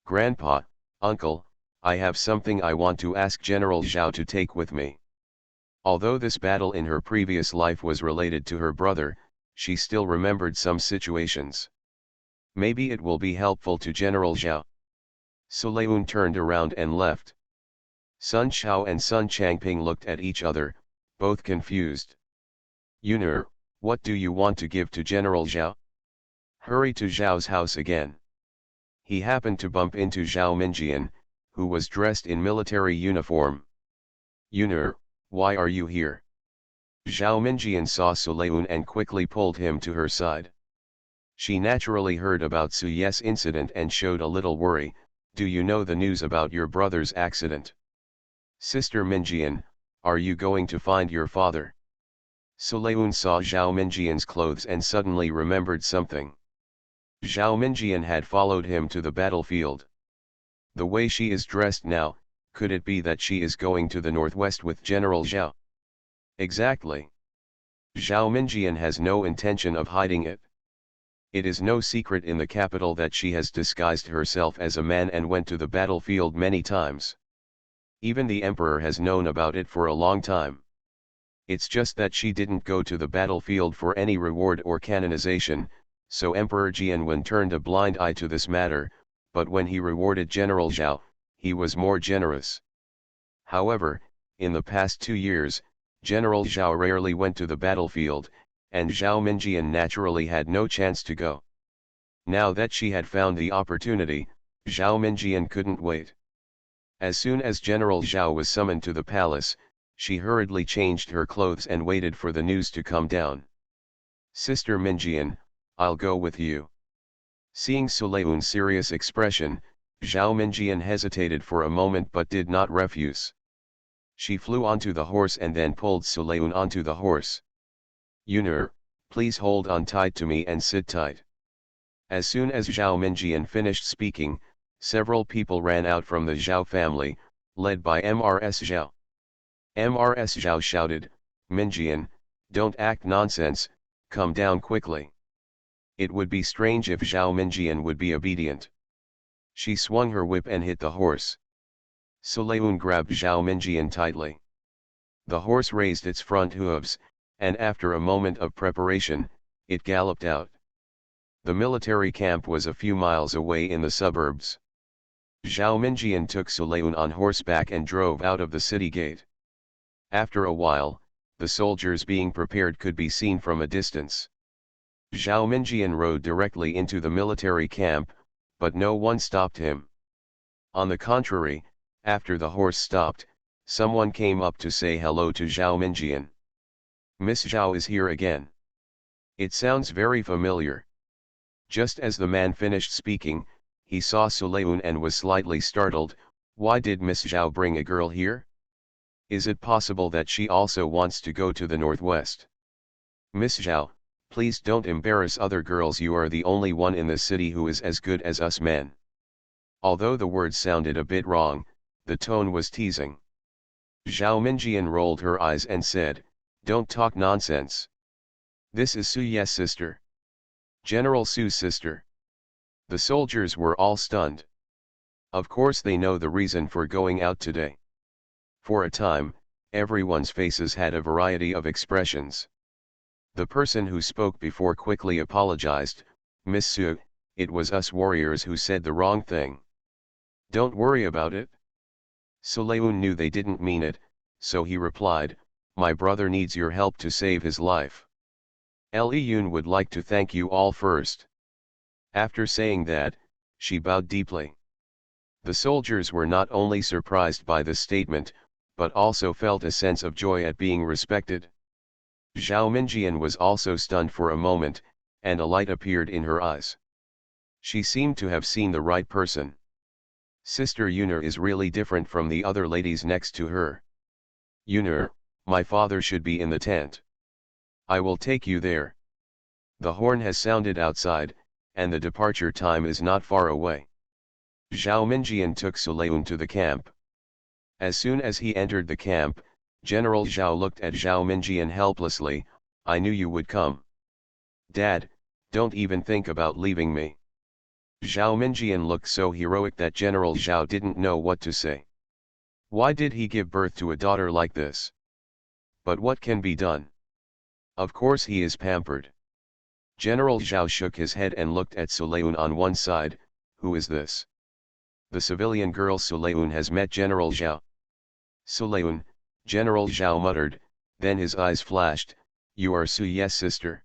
"Grandpa, uncle, I have something I want to ask General Zhao to take with me." Although this battle in her previous life was related to her brother, she still remembered some situations. Maybe it will be helpful to General Zhao. Sulayun turned around and left. Sun Shao and Sun Changping looked at each other, both confused. "Yunur, what do you want to give to General Zhao?" "Hurry to Zhao's house again." He happened to bump into Zhao Minjian, who was dressed in military uniform. "Yunur, why are you here?" Zhao Minjian saw Sulayun and quickly pulled him to her side. She naturally heard about Suye's incident and showed a little worry. "Do you know the news about your brother's accident?" "Sister Minjian, are you going to find your father?" Sulayun saw Zhao Minjian's clothes and suddenly remembered something. Zhao Minjian had followed him to the battlefield. The way she is dressed now, could it be that she is going to the northwest with General Zhao? Exactly. Zhao Minjian has no intention of hiding it. It is no secret in the capital that she has disguised herself as a man and went to the battlefield many times. Even the emperor has known about it for a long time. It's just that she didn't go to the battlefield for any reward or canonization, so Emperor Jianwen turned a blind eye to this matter, but when he rewarded General Zhao, he was more generous. However, in the past 2 years, General Zhao rarely went to the battlefield, and Zhao Minjian naturally had no chance to go. Now that she had found the opportunity, Zhao Minjian couldn't wait. As soon as General Zhao was summoned to the palace, she hurriedly changed her clothes and waited for the news to come down. "Sister Minjian, I'll go with you." Seeing Sulayun's serious expression, Zhao Minjian hesitated for a moment but did not refuse. She flew onto the horse and then pulled Sulayun onto the horse. "Yunur, please hold on tight to me and sit tight." As soon as Zhao Minjian finished speaking, several people ran out from the Zhao family, led by Mrs. Zhao. Mrs. Zhao shouted, "Minjian, don't act nonsense, come down quickly." It would be strange if Zhao Minjian would be obedient. She swung her whip and hit the horse. Sulayun grabbed Zhao Minjian tightly. The horse raised its front hooves, and after a moment of preparation, it galloped out. The military camp was a few miles away in the suburbs. Zhao Minjian took Sulayun on horseback and drove out of the city gate. After a while, the soldiers being prepared could be seen from a distance. Zhao Minjian rode directly into the military camp, but no one stopped him. On the contrary, after the horse stopped, someone came up to say hello to Zhao Minjian. "Miss Zhao is here again. It sounds very familiar." Just as the man finished speaking, he saw Sulayun and was slightly startled. "Why did Miss Zhao bring a girl here? Is it possible that she also wants to go to the northwest?" "Miss Zhao, please don't embarrass other girls. You are the only one in the city who is as good as us men." Although the words sounded a bit wrong, the tone was teasing. Zhao Minjian rolled her eyes and said, "Don't talk nonsense. This is Su Ye's sister. General Su's sister." The soldiers were all stunned. Of course they know the reason for going out today. For a time, everyone's faces had a variety of expressions. The person who spoke before quickly apologized, "Miss Su, it was us warriors who said the wrong thing. Don't worry about it." Sulayun knew they didn't mean it, so he replied, "My brother needs your help to save his life. Yun would like to thank you all first." After saying that, she bowed deeply. The soldiers were not only surprised by this statement, but also felt a sense of joy at being respected. Zhao Minjian was also stunned for a moment, and a light appeared in her eyes. She seemed to have seen the right person. Sister Yunur is really different from the other ladies next to her. "Yunur, my father should be in the tent. I will take you there. The horn has sounded outside, and the departure time is not far away." Zhao Minjian took Sulayun to the camp. As soon as he entered the camp, General Zhao looked at Zhao Minjian helplessly. "I knew you would come. Dad, don't even think about leaving me." Zhao Minjian looked so heroic that General Zhao didn't know what to say. Why did he give birth to a daughter like this? But what can be done? Of course he is pampered. General Zhao shook his head and looked at Sulayun on one side. "Who is this?" "The civilian girl Sulayun has met General Zhao." "Sulayun," General Zhao muttered, then his eyes flashed. "You are Su Ye's sister.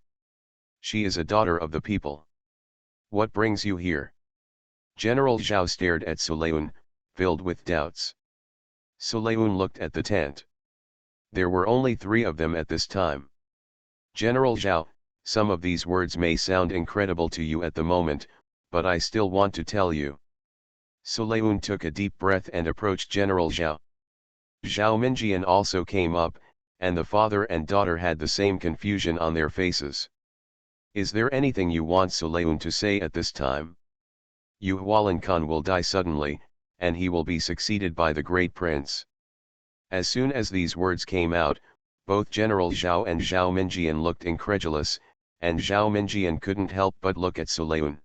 She is a daughter of the people. What brings you here?" General Zhao stared at Sulayun, filled with doubts. Sulayun looked at the tent. There were only 3 of them at this time. "General Zhao, some of these words may sound incredible to you at the moment, but I still want to tell you." Sulayun took a deep breath and approached General Zhao. Zhao Minjian also came up, and the father and daughter had the same confusion on their faces. "Is there anything you want Sulayun to say at this time? Yu Hualin Khan will die suddenly, and he will be succeeded by the great prince." As soon as these words came out, Both General Zhao and Zhao Minjian looked incredulous, and Zhao Minjian couldn't help but look at Sulayun.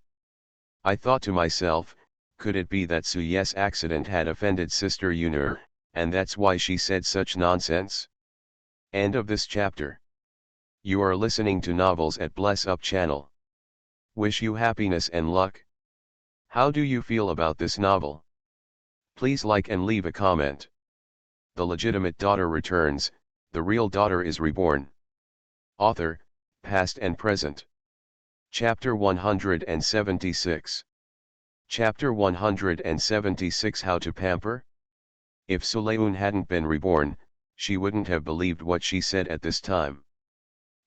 I thought to myself, could it be that Suye's accident had offended Sister Yunur, and that's why she said such nonsense? End of this chapter. You are listening to Novels at Bless Up channel. Wish you happiness and luck. How do you feel about this novel? Please like and leave a comment. The legitimate daughter returns, the real daughter is reborn. Author, past and present. Chapter 176. Chapter 176 How to Pamper? If Sulayun hadn't been reborn, she wouldn't have believed what she said at this time.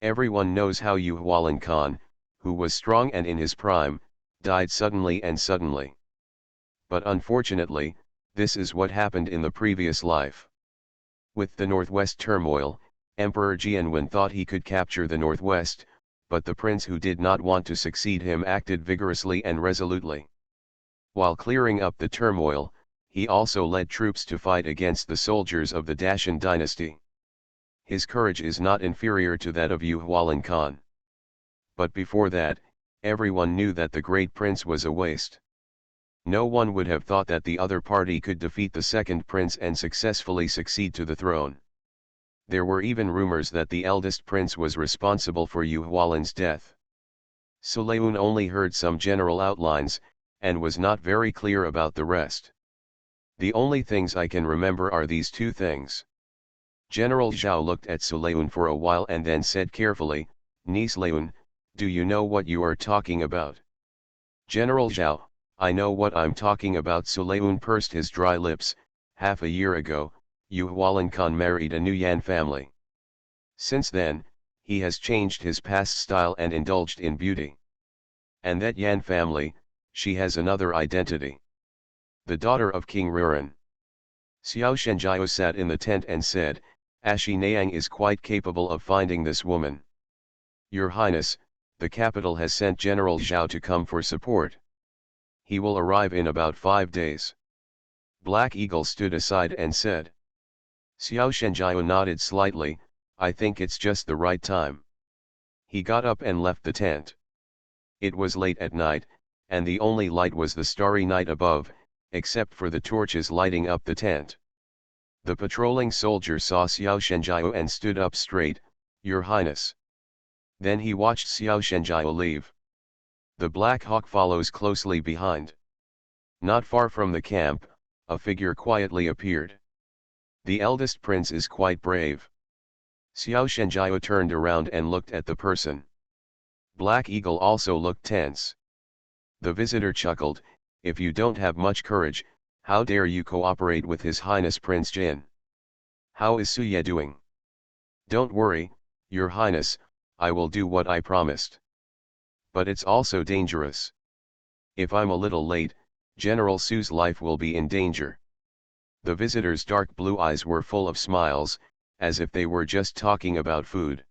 Everyone knows how Yu Hualin Khan, who was strong and in his prime, died suddenly and suddenly. But unfortunately, this is what happened in the previous life. With the northwest turmoil, Emperor Jianwen thought he could capture the northwest, but the prince who did not want to succeed him acted vigorously and resolutely. While clearing up the turmoil, he also led troops to fight against the soldiers of the Dashan dynasty. His courage is not inferior to that of Yu Hualin Khan. But before that, everyone knew that the great prince was a waste. No one would have thought that the other party could defeat the second prince and successfully succeed to the throne. There were even rumors that the eldest prince was responsible for Yu Hualin's death. Sulayun only heard some general outlines, and was not very clear about the rest. The only things I can remember are these two things. General Zhao looked at Sulayun for a while and then said carefully, "Nislayun, do you know what you are talking about?" "General Zhao, I know what I'm talking about." Sulayun pursed his dry lips. Half a year ago, Yu Hualin Khan married a new Yan family. Since then, he has changed his past style and indulged in beauty. And that Yan family, she has another identity. The daughter of King Ruren. Xiao Shenjiao sat in the tent and said, "Ashi Nayang is quite capable of finding this woman. Your Highness, the capital has sent General Zhao to come for support. He will arrive in about 5 days. Black Eagle stood aside and said. Xiao Shenjiao nodded slightly, "I think it's just the right time." He got up and left the tent. It was late at night, and the only light was the starry night above, except for the torches lighting up the tent. The patrolling soldier saw Xiao Shenjiao and stood up straight, "Your Highness." Then he watched Xiao Shenjiao leave. The Black Hawk follows closely behind. Not far from the camp, a figure quietly appeared. The eldest prince is quite brave. Xiao Shenjiao turned around and looked at the person. Black Eagle also looked tense. The visitor chuckled, "If you don't have much courage, how dare you cooperate with His Highness Prince Jin? How is Suye doing?" "Don't worry, Your Highness, I will do what I promised. But it's also dangerous. If I'm a little late, General Su's life will be in danger." The visitor's dark blue eyes were full of smiles, as if they were just talking about food.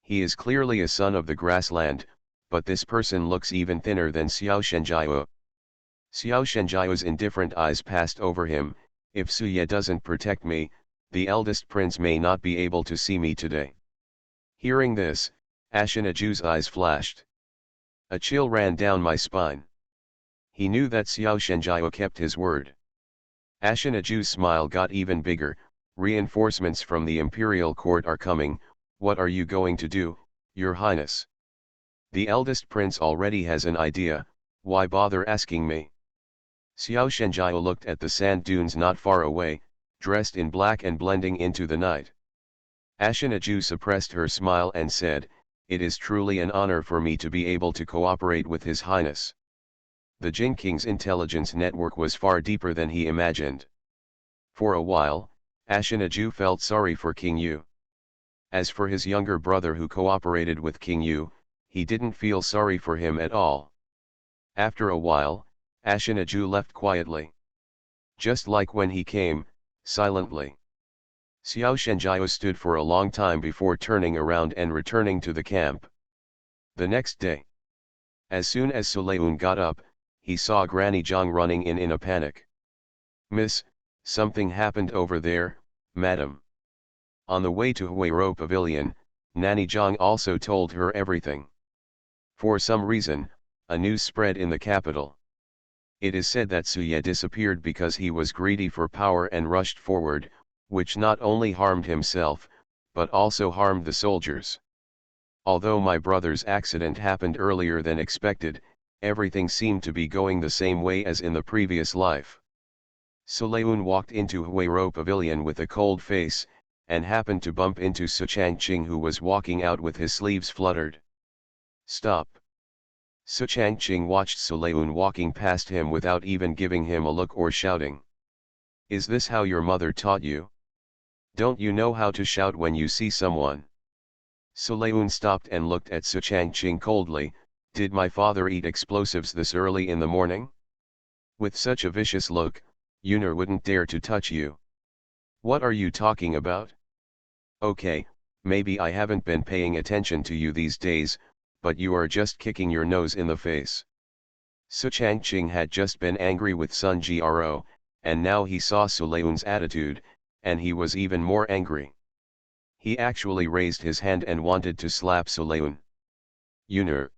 He is clearly a son of the grassland, but this person looks even thinner than Xiao Shenjiao. Xiao Shenjiao's indifferent eyes passed over him. "If Suye doesn't protect me, the eldest prince may not be able to see me today." Hearing this, Ashinaju's eyes flashed. A chill ran down my spine. He knew that Xiao Shenjiao kept his word. Ashinaju's smile got even bigger. "Reinforcements from the imperial court are coming. What are you going to do, Your Highness?" "The eldest prince already has an idea, why bother asking me?" Xiao Shenjiao looked at the sand dunes not far away, dressed in black and blending into the night. Ashinaju suppressed her smile and said, "It is truly an honor for me to be able to cooperate with His Highness." The Jin King's intelligence network was far deeper than he imagined. For a while, Ashinaju felt sorry for King Yu. As for his younger brother who cooperated with King Yu, he didn't feel sorry for him at all. After a while, Ashinaju left quietly. Just like when he came, silently. Xiao Shenjiao stood for a long time before turning around and returning to the camp. The next day, as soon as Sulayun got up, he saw Granny Zhang running in a panic. "Miss, something happened over there, madam." On the way to Huayro Pavilion, Nanny Zhang also told her everything. For some reason, a news spread in the capital. It is said that Suye disappeared because he was greedy for power and rushed forward, which not only harmed himself, but also harmed the soldiers. Although my brother's accident happened earlier than expected, everything seemed to be going the same way as in the previous life. Suleun walked into Huayro Pavilion with a cold face, and happened to bump into Su Changqing, who was walking out with his sleeves fluttered. "Stop!" Su Changqing watched Suleun walking past him without even giving him a look or shouting. "Is this how your mother taught you? Don't you know how to shout when you see someone?" Suleun stopped and looked at Su Changqing coldly. "Did my father eat explosives this early in the morning? With such a vicious look, Yuner wouldn't dare to touch you. What are you talking about? Okay, maybe I haven't been paying attention to you these days, but you are just kicking your nose in the face." Su Changqing had just been angry with Sun Gro, and now he saw Suleun's attitude, and he was even more angry. He actually raised his hand and wanted to slap Suleun. "Yuner."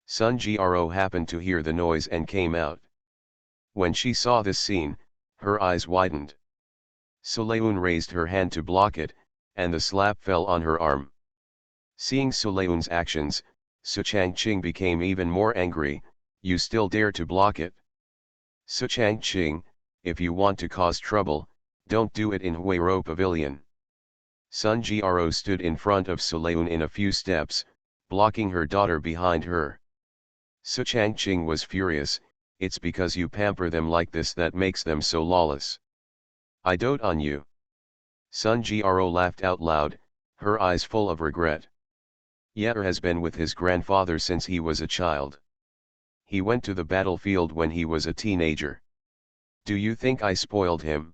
Sun Gro happened to hear the noise and came out. When she saw this scene, her eyes widened. Suleun raised her hand to block it, and the slap fell on her arm. Seeing Suleun's actions, Su Changqing became even more angry. "You still dare to block it? Su Changqing, if you want to cause trouble, don't do it in Huayro Pavilion." Sun Gro stood in front of Suleun in a few steps, blocking her daughter behind her. Su Changqing was furious. "It's because you pamper them like this that makes them so lawless. I dote on you." Sun Gro laughed out loud, her eyes full of regret. "Ye'er has been with his grandfather since he was a child. He went to the battlefield when he was a teenager. Do you think I spoiled him?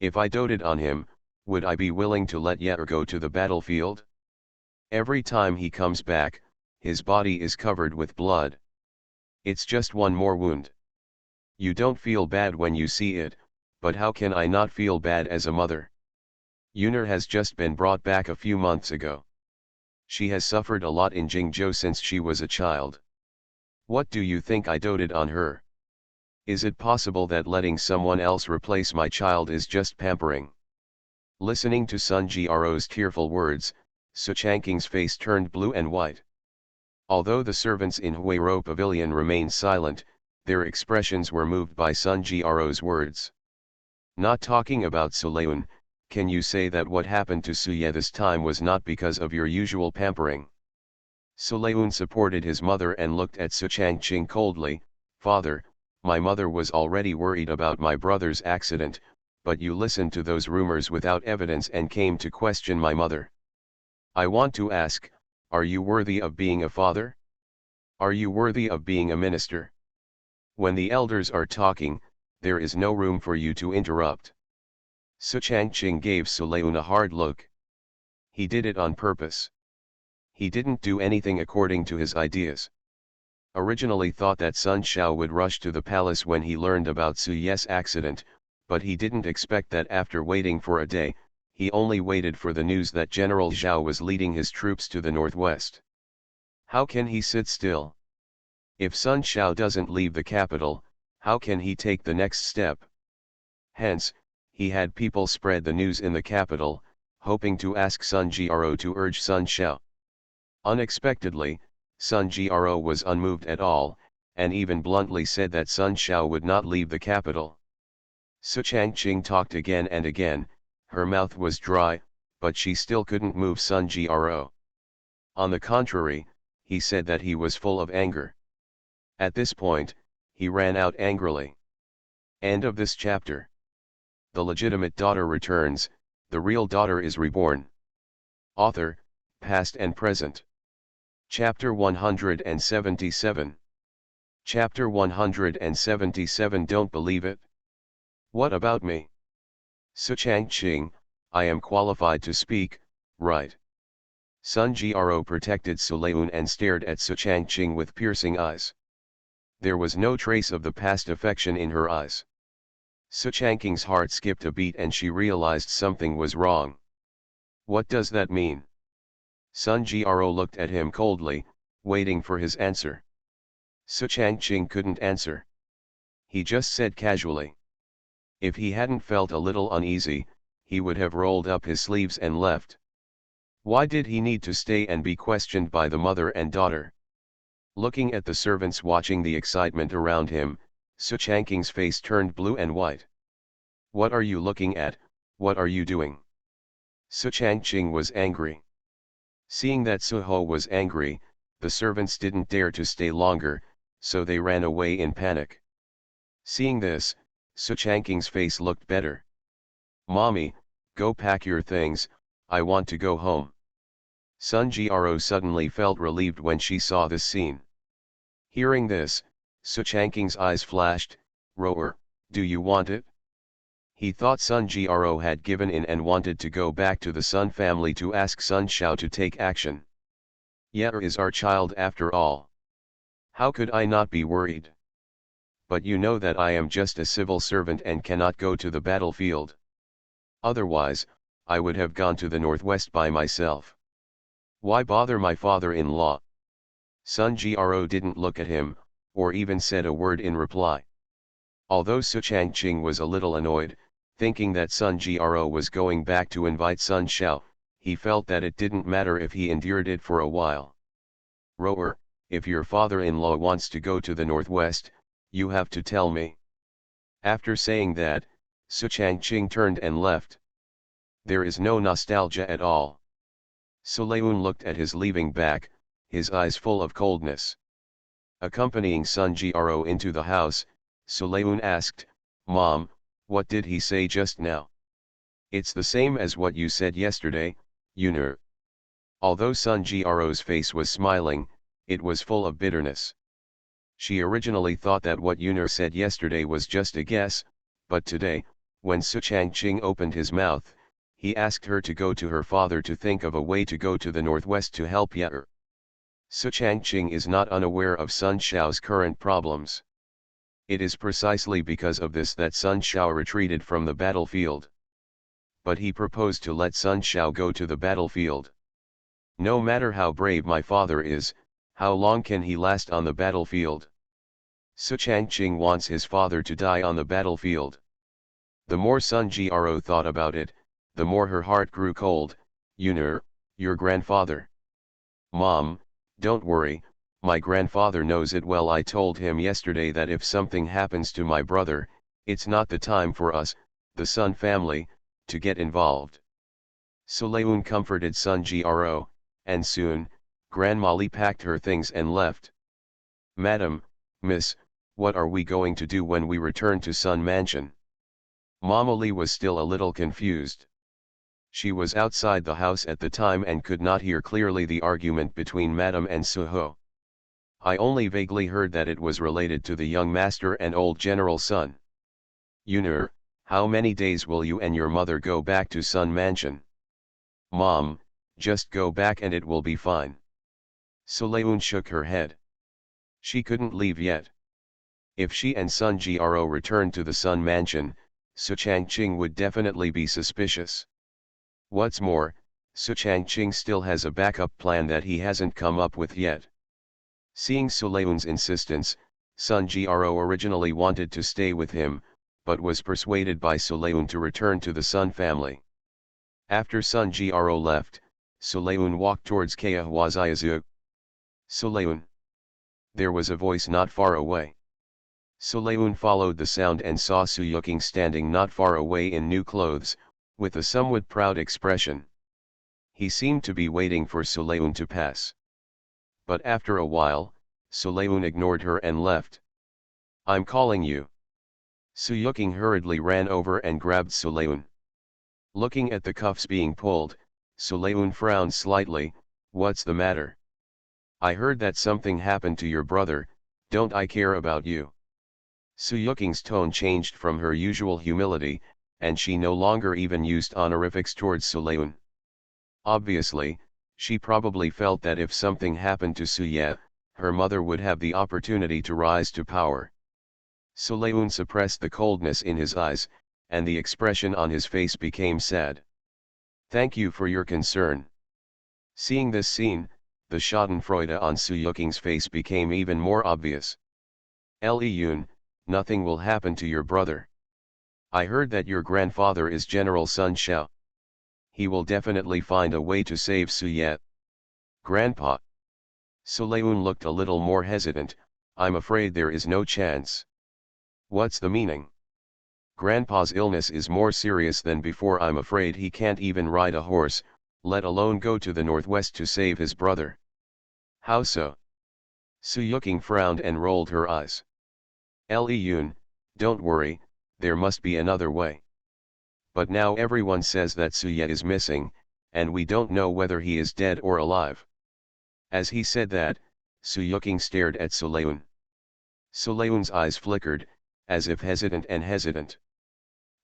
If I doted on him, would I be willing to let Ye'er go to the battlefield? Every time he comes back, his body is covered with blood. It's just one more wound. You don't feel bad when you see it, but how can I not feel bad as a mother? Yuner has just been brought back a few months ago. She has suffered a lot in Jingzhou since she was a child. What do you think I doted on her? Is it possible that letting someone else replace my child is just pampering?" Listening to Sun Gro's tearful words, Su Changqing's face turned blue and white. Although the servants in Huayro Pavilion remained silent, their expressions were moved by Sun Gro's words. "Not talking about Suleun, can you say that what happened to Suye this time was not because of your usual pampering?" Suleun supported his mother and looked at Su Changqing coldly. "Father, my mother was already worried about my brother's accident, but you listened to those rumors without evidence and came to question my mother. I want to ask, are you worthy of being a father? Are you worthy of being a minister? When the elders are talking, there is no room for you to interrupt." Su Changqing gave Suleun a hard look. He did it on purpose. He didn't do anything according to his ideas. Originally thought that Sun Shao would rush to the palace when he learned about Suye's accident, but he didn't expect that after waiting for a day, he only waited for the news that General Zhao was leading his troops to the northwest. How can he sit still? If Sun Shao doesn't leave the capital, how can he take the next step? Hence, he had people spread the news in the capital, hoping to ask Sun Gro to urge Sun Shao. Unexpectedly, Sun Gro was unmoved at all, and even bluntly said that Sun Shao would not leave the capital. Su Changqing talked again and again. Her mouth was dry, but she still couldn't move Sun Gro. On the contrary, he said that he was full of anger. At this point, he ran out angrily. End of this chapter. The legitimate daughter returns, the real daughter is reborn. Author, past and present. Chapter 177. Chapter 177. Don't believe it? What about me? Su Changqing, I am qualified to speak, right? Sun Gro protected Suleun and stared at Su Changqing with piercing eyes. There was no trace of the past affection in her eyes. Su Changqing's heart skipped a beat and she realized something was wrong. What does that mean? Sun Gro looked at him coldly, waiting for his answer. Su Changqing couldn't answer. He just said casually. If he hadn't felt a little uneasy, he would have rolled up his sleeves and left. Why did he need to stay and be questioned by the mother and daughter? Looking at the servants watching the excitement around him, Su Changqing's face turned blue and white. What are you looking at? What are you doing? Su Changqing was angry. Seeing that Su Ho was angry, the servants didn't dare to stay longer, so they ran away in panic. Seeing this, Su Changqing's face looked better. Mommy, go pack your things, I want to go home. Sun Gro suddenly felt relieved when she saw this scene. Hearing this, Su Changqing's eyes flashed. Rower, do you want it? He thought Sun Gro had given in and wanted to go back to the Sun family to ask Sun Xiao to take action. Ye is our child after all. How could I not be worried? But you know that I am just a civil servant and cannot go to the battlefield. Otherwise, I would have gone to the northwest by myself. Why bother my father-in-law? Sun Gro didn't look at him, or even said a word in reply. Although Su Changqing was a little annoyed, thinking that Sun Gro was going back to invite Sun Xiao, he felt that it didn't matter if he endured it for a while. Rower, if your father-in-law wants to go to the northwest, you have to tell me. After saying that, Su Changqing turned and left. There is no nostalgia at all. Sulayun looked at his leaving back, his eyes full of coldness. Accompanying Sun Gro into the house, Sulayun asked, Mom, what did he say just now? It's the same as what you said yesterday, Yunur. Although Sun Gro's face was smiling, it was full of bitterness. She originally thought that what Yunur said yesterday was just a guess, but today, when Su Changqing opened his mouth, he asked her to go to her father to think of a way to go to the northwest to help Ye. Su Changqing is not unaware of Sun Xiao's current problems. It is precisely because of this that Sun Xiao retreated from the battlefield. But he proposed to let Sun Xiao go to the battlefield. No matter how brave my father is, how long can he last on the battlefield? Su Changqing wants his father to die on the battlefield. The more Sun Gro thought about it, the more her heart grew cold. Yunur, your grandfather. Mom, don't worry, my grandfather knows it well. I told him yesterday that if something happens to my brother, it's not the time for us, the Sun family, to get involved. Sulayun comforted Sun Gro, and soon, Grandma Li packed her things and left. Madam, Miss, what are we going to do when we return to Sun Mansion? Mama Li was still a little confused. She was outside the house at the time and could not hear clearly the argument between Madam and Suho. I only vaguely heard that it was related to the young master and old General Sun. Yunur, how many days will you and your mother go back to Sun Mansion? Mom, just go back and it will be fine. Sulayun shook her head. She couldn't leave yet. If she and Sun Gro returned to the Sun Mansion, Su Changqing would definitely be suspicious. What's more, Su Changqing still has a backup plan that he hasn't come up with yet. Seeing Sulayun's insistence, Sun Gro originally wanted to stay with him, but was persuaded by Sulayun to return to the Sun family. After Sun Gro left, Sulayun walked towards Kaahwaziazu. Sulayun. There was a voice not far away. Sulayun followed the sound and saw Su Yuking standing not far away in new clothes, with a somewhat proud expression. He seemed to be waiting for Sulayun to pass. But after a while, Sulayun ignored her and left. I'm calling you. Su Yuking hurriedly ran over and grabbed Sulayun. Looking at the cuffs being pulled, Sulayun frowned slightly. What's the matter? I heard that something happened to your brother, don't I care about you? Su Yuking's tone changed from her usual humility, and she no longer even used honorifics towards Sulayun. Obviously, she probably felt that if something happened to Suye, her mother would have the opportunity to rise to power. Sulayun suppressed the coldness in his eyes, and the expression on his face became sad. Thank you for your concern. Seeing this scene, the schadenfreude on Soo-yuking's face became even more obvious. Lee-yoon, nothing will happen to your brother. I heard that your grandfather is General Sun Xiao. He will definitely find a way to save Soo-yet. Grandpa. Soo-leun looked a little more hesitant. I'm afraid there is no chance. What's the meaning? Grandpa's illness is more serious than before. I'm afraid he can't even ride a horse, let alone go to the northwest to save his brother. How so? Soo-yuking frowned and rolled her eyes. Lee-yoon, don't worry, there must be another way. But now everyone says that Soo-yet is missing, and we don't know whether he is dead or alive. As he said that, Soo-yuking stared at Soo-leun. Soo-leun's eyes flickered, as if hesitant and hesitant.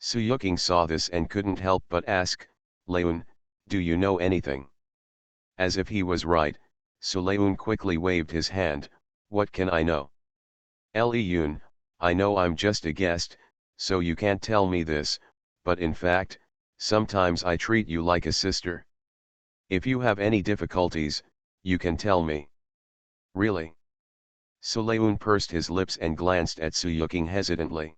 Soo-yuking saw this and couldn't help but ask, Leun, do you know anything? As if he was right, Soo-leun quickly waved his hand, what can I know? Lee-yoon, I know I'm just a guest, so you can't tell me this, but in fact, sometimes I treat you like a sister. If you have any difficulties, you can tell me. Really? Soo-leun pursed his lips and glanced at Soo-yuking hesitantly.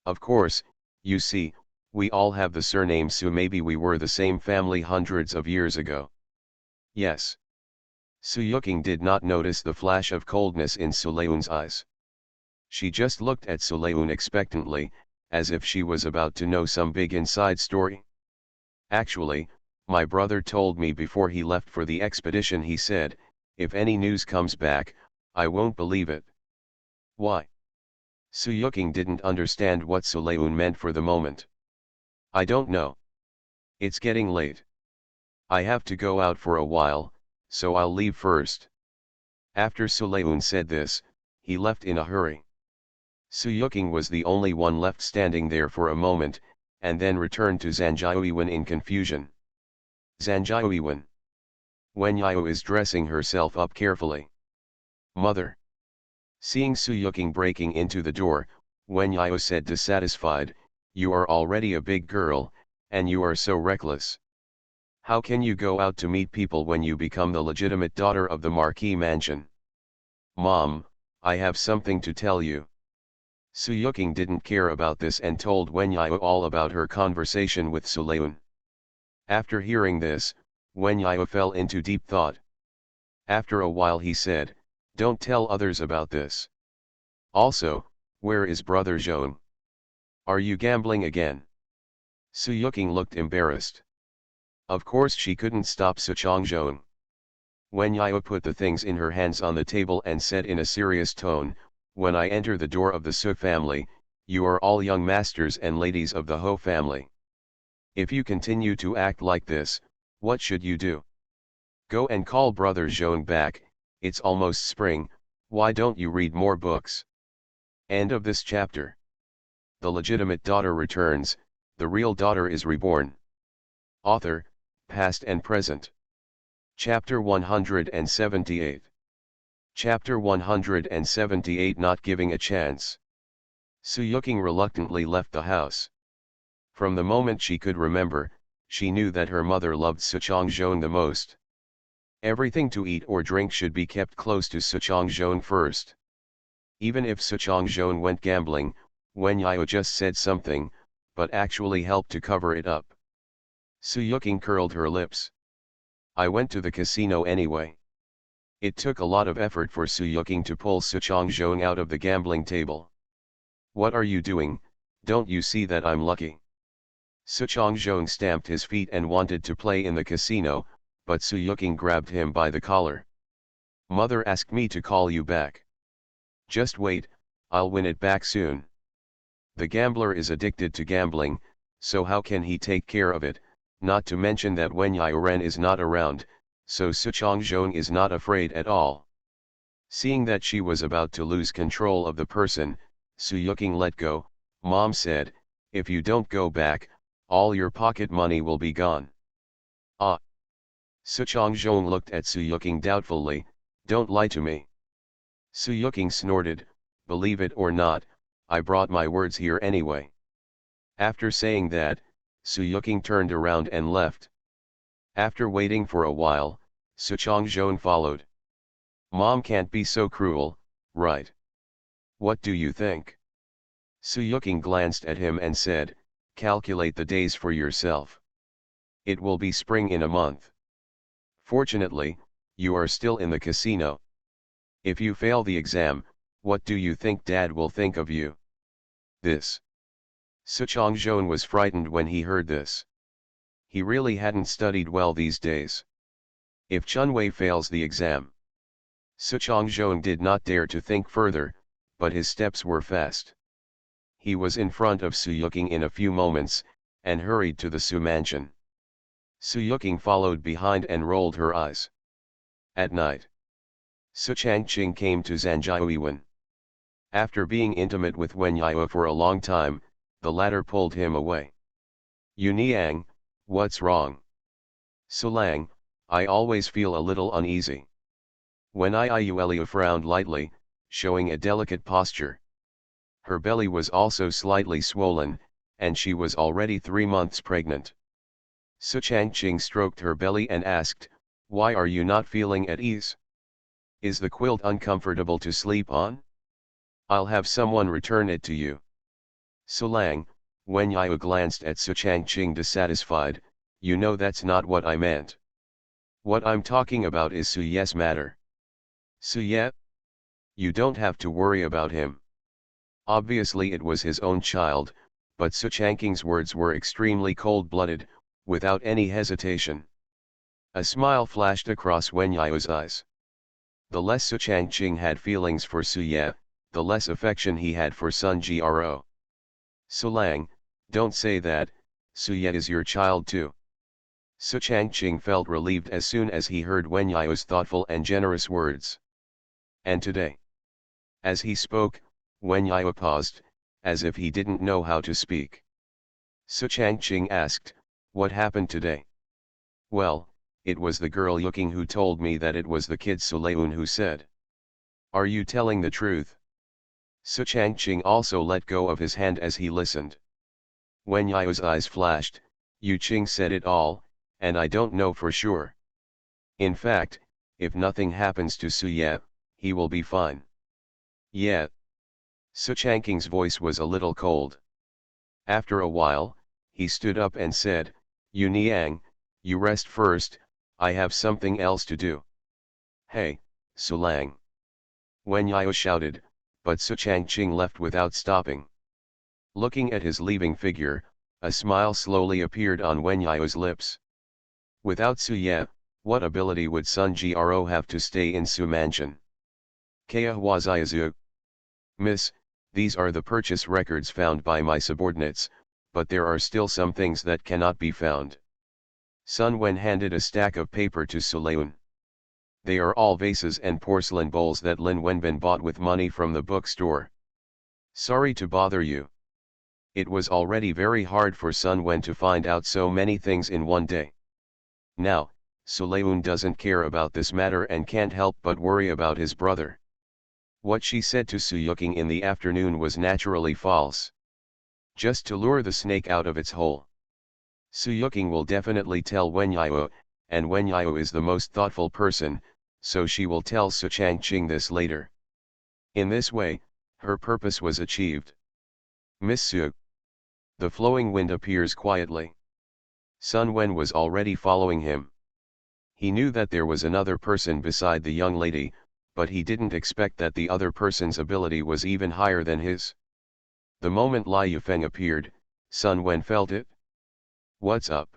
Of course, you see, we all have the surname Soo. Maybe we were the same family hundreds of years ago. Yes. Soo-yuking did not notice the flash of coldness in Soo-leun's eyes. She just looked at Soo-leun expectantly, as if she was about to know some big inside story. Actually, my brother told me before he left for the expedition. He said, if any news comes back, I won't believe it. Why? Soo-yuking didn't understand what Soo-leun meant for the moment. I don't know. It's getting late. I have to go out for a while, so I'll leave first. After Soo-leun said this, he left in a hurry. Soo-yuking was the only one left standing there for a moment, and then returned to Zanjiuwen in confusion. Zanjiuwen. Wenyu is dressing herself up carefully. Mother. Seeing Soo-yuking breaking into the door, Wenyu said dissatisfied, you are already a big girl, and you are so reckless. How can you go out to meet people when you become the legitimate daughter of the Marquis mansion? Mom, I have something to tell you. Soo-yuking didn't care about this and told Wenyu all about her conversation with Soo-leun. After hearing this, Wenyu fell into deep thought. After a while he said, don't tell others about this. Also, where is brother Zhong? Are you gambling again? Soo-yuking looked embarrassed. Of course she couldn't stop Suchong Zhong. Wenyu put the things in her hands on the table and said in a serious tone, when I enter the door of the Su family, you are all young masters and ladies of the Ho family. If you continue to act like this, what should you do? Go and call brother Zhong back, it's almost spring, why don't you read more books? End of this chapter. The legitimate daughter returns, the real daughter is reborn. Author, past and present. Chapter 178. Chapter 178 Not Giving a Chance. Soo-yuking reluctantly left the house. From the moment she could remember, she knew that her mother loved Suchong Zhong the most. Everything to eat or drink should be kept close to Suchong Zhong first. Even if Suchong Zhong went gambling, Wenyu just said something, but actually helped to cover it up. Soo-yuking curled her lips. I went to the casino anyway. It took a lot of effort for Soo-yuking to pull Suchong Zhong out of the gambling table. What are you doing? Don't you see that I'm lucky? Suchong Zhong stamped his feet and wanted to play in the casino, but Soo-yuking grabbed him by the collar. Mother asked me to call you back. Just wait, I'll win it back soon. The gambler is addicted to gambling, so how can he take care of it, not to mention that Wenyu Ren is not around, so Suchong Zhong is not afraid at all. Seeing that she was about to lose control of the person, Soo-yuking let go. Mom said, if you don't go back, all your pocket money will be gone. Ah! Suchong Zhong looked at Soo-yuking doubtfully, don't lie to me. Soo-yuking snorted, believe it or not, I brought my words here anyway. After saying that, Soo-yuking turned around and left. After waiting for a while, Suchongzhon followed. Mom can't be so cruel, right? What do you think? Su Yuking glanced at him and said, calculate the days for yourself. It will be spring in a month. Fortunately, you are still in the casino. If you fail the exam, what do you think Dad will think of you? This. Suchongzhon was frightened when he heard this. He really hadn't studied well these days. If Chunwei fails the exam. Suchongzhon did not dare to think further, but his steps were fast. He was in front of Su Yuking in a few moments, and hurried to the Su mansion. Su Yuking followed behind and rolled her eyes. At night, Su Changqing came to Zanjiuiwen. After being intimate with Wen Yao for a long time, the latter pulled him away. Yu Niang, what's wrong? Su Lang, I always feel a little uneasy. Wen Iuelia frowned lightly, showing a delicate posture. Her belly was also slightly swollen, and she was already 3 months pregnant. Su Changqing stroked her belly and asked, why are you not feeling at ease? Is the quilt uncomfortable to sleep on? I'll have someone return it to you. Su Lang, Wen Yao glanced at Su Changqing dissatisfied, you know that's not what I meant. What I'm talking about is Su Ye's matter. Su Ye? You don't have to worry about him. Obviously it was his own child, but Su Changqing's words were extremely cold-blooded, without any hesitation. A smile flashed across Wen Yao's eyes. The less Su Changqing had feelings for Su Ye, the less affection he had for Sun Gro. Su Lang, don't say that, Su Ye is your child too. Su Changqing felt relieved as soon as he heard Wen Yao's thoughtful and generous words. And today? As he spoke, Wen Yao paused, as if he didn't know how to speak. Su Changqing asked, what happened today? Well, it was the girl Yuking who told me that it was the kid Suleun who said. Are you telling the truth? Su Changqing also let go of his hand as he listened. Wen Yao's eyes flashed, Yu Qing said it all, and I don't know for sure. In fact, if nothing happens to Su Ye, he will be fine. Yeah. Su Changqing's voice was a little cold. After a while, he stood up and said, Yu Niang, you rest first, I have something else to do. Hey, Su Lang. Wen Yao shouted, but Su Changqing left without stopping. Looking at his leaving figure, a smile slowly appeared on Wen Yao's lips. Without Su Ye, what ability would Sun Gro have to stay in Su Mansion? Kaya Huaziazu. Miss, these are the purchase records found by my subordinates, but there are still some things that cannot be found. Sun Wen handed a stack of paper to Suleun. They are all vases and porcelain bowls that Lin Wenbin bought with money from the bookstore. Sorry to bother you. It was already very hard for Sun Wen to find out so many things in one day. Now, Suleun doesn't care about this matter and can't help but worry about his brother. What she said to Su Yuking in the afternoon was naturally false. Just to lure the snake out of its hole. Su Yuking will definitely tell Wen Yao, and Wen Yao is the most thoughtful person, so she will tell Su Changqing this later. In this way, her purpose was achieved. Miss Su. The flowing wind appears quietly. Sun Wen was already following him. He knew that there was another person beside the young lady, but he didn't expect that the other person's ability was even higher than his. The moment Lai Yufeng appeared, Sun Wen felt it. What's up?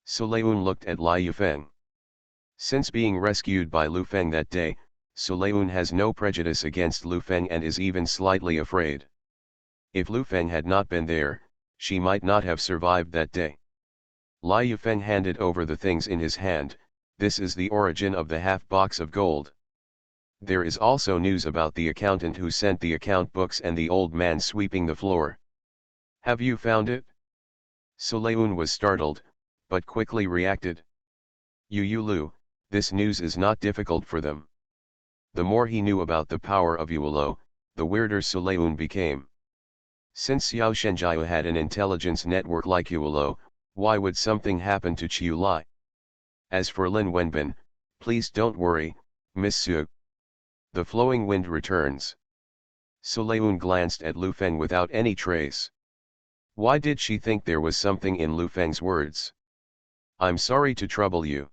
Suleun looked at Lai Yufeng. Since being rescued by Lu Feng that day, Suleun has no prejudice against Lu Feng and is even slightly afraid. If Lu Feng had not been there, she might not have survived that day. Lai Yufeng handed over the things in his hand. This is the origin of the half box of gold. There is also news about the accountant who sent the account books and the old man sweeping the floor. Have you found it? Suleun was startled, but quickly reacted. Yu Lu, this news is not difficult for them. The more he knew about the power of Yulo, the weirder Suleun became. Since Xiao Shenjiao had an intelligence network like Yulo, why would something happen to Qiu Lai? As for Lin Wenbin, please don't worry, Miss Su. The flowing wind returns. Sulayun glanced at Lu Feng without any trace. Why did she think there was something in Lu Feng's words? I'm sorry to trouble you.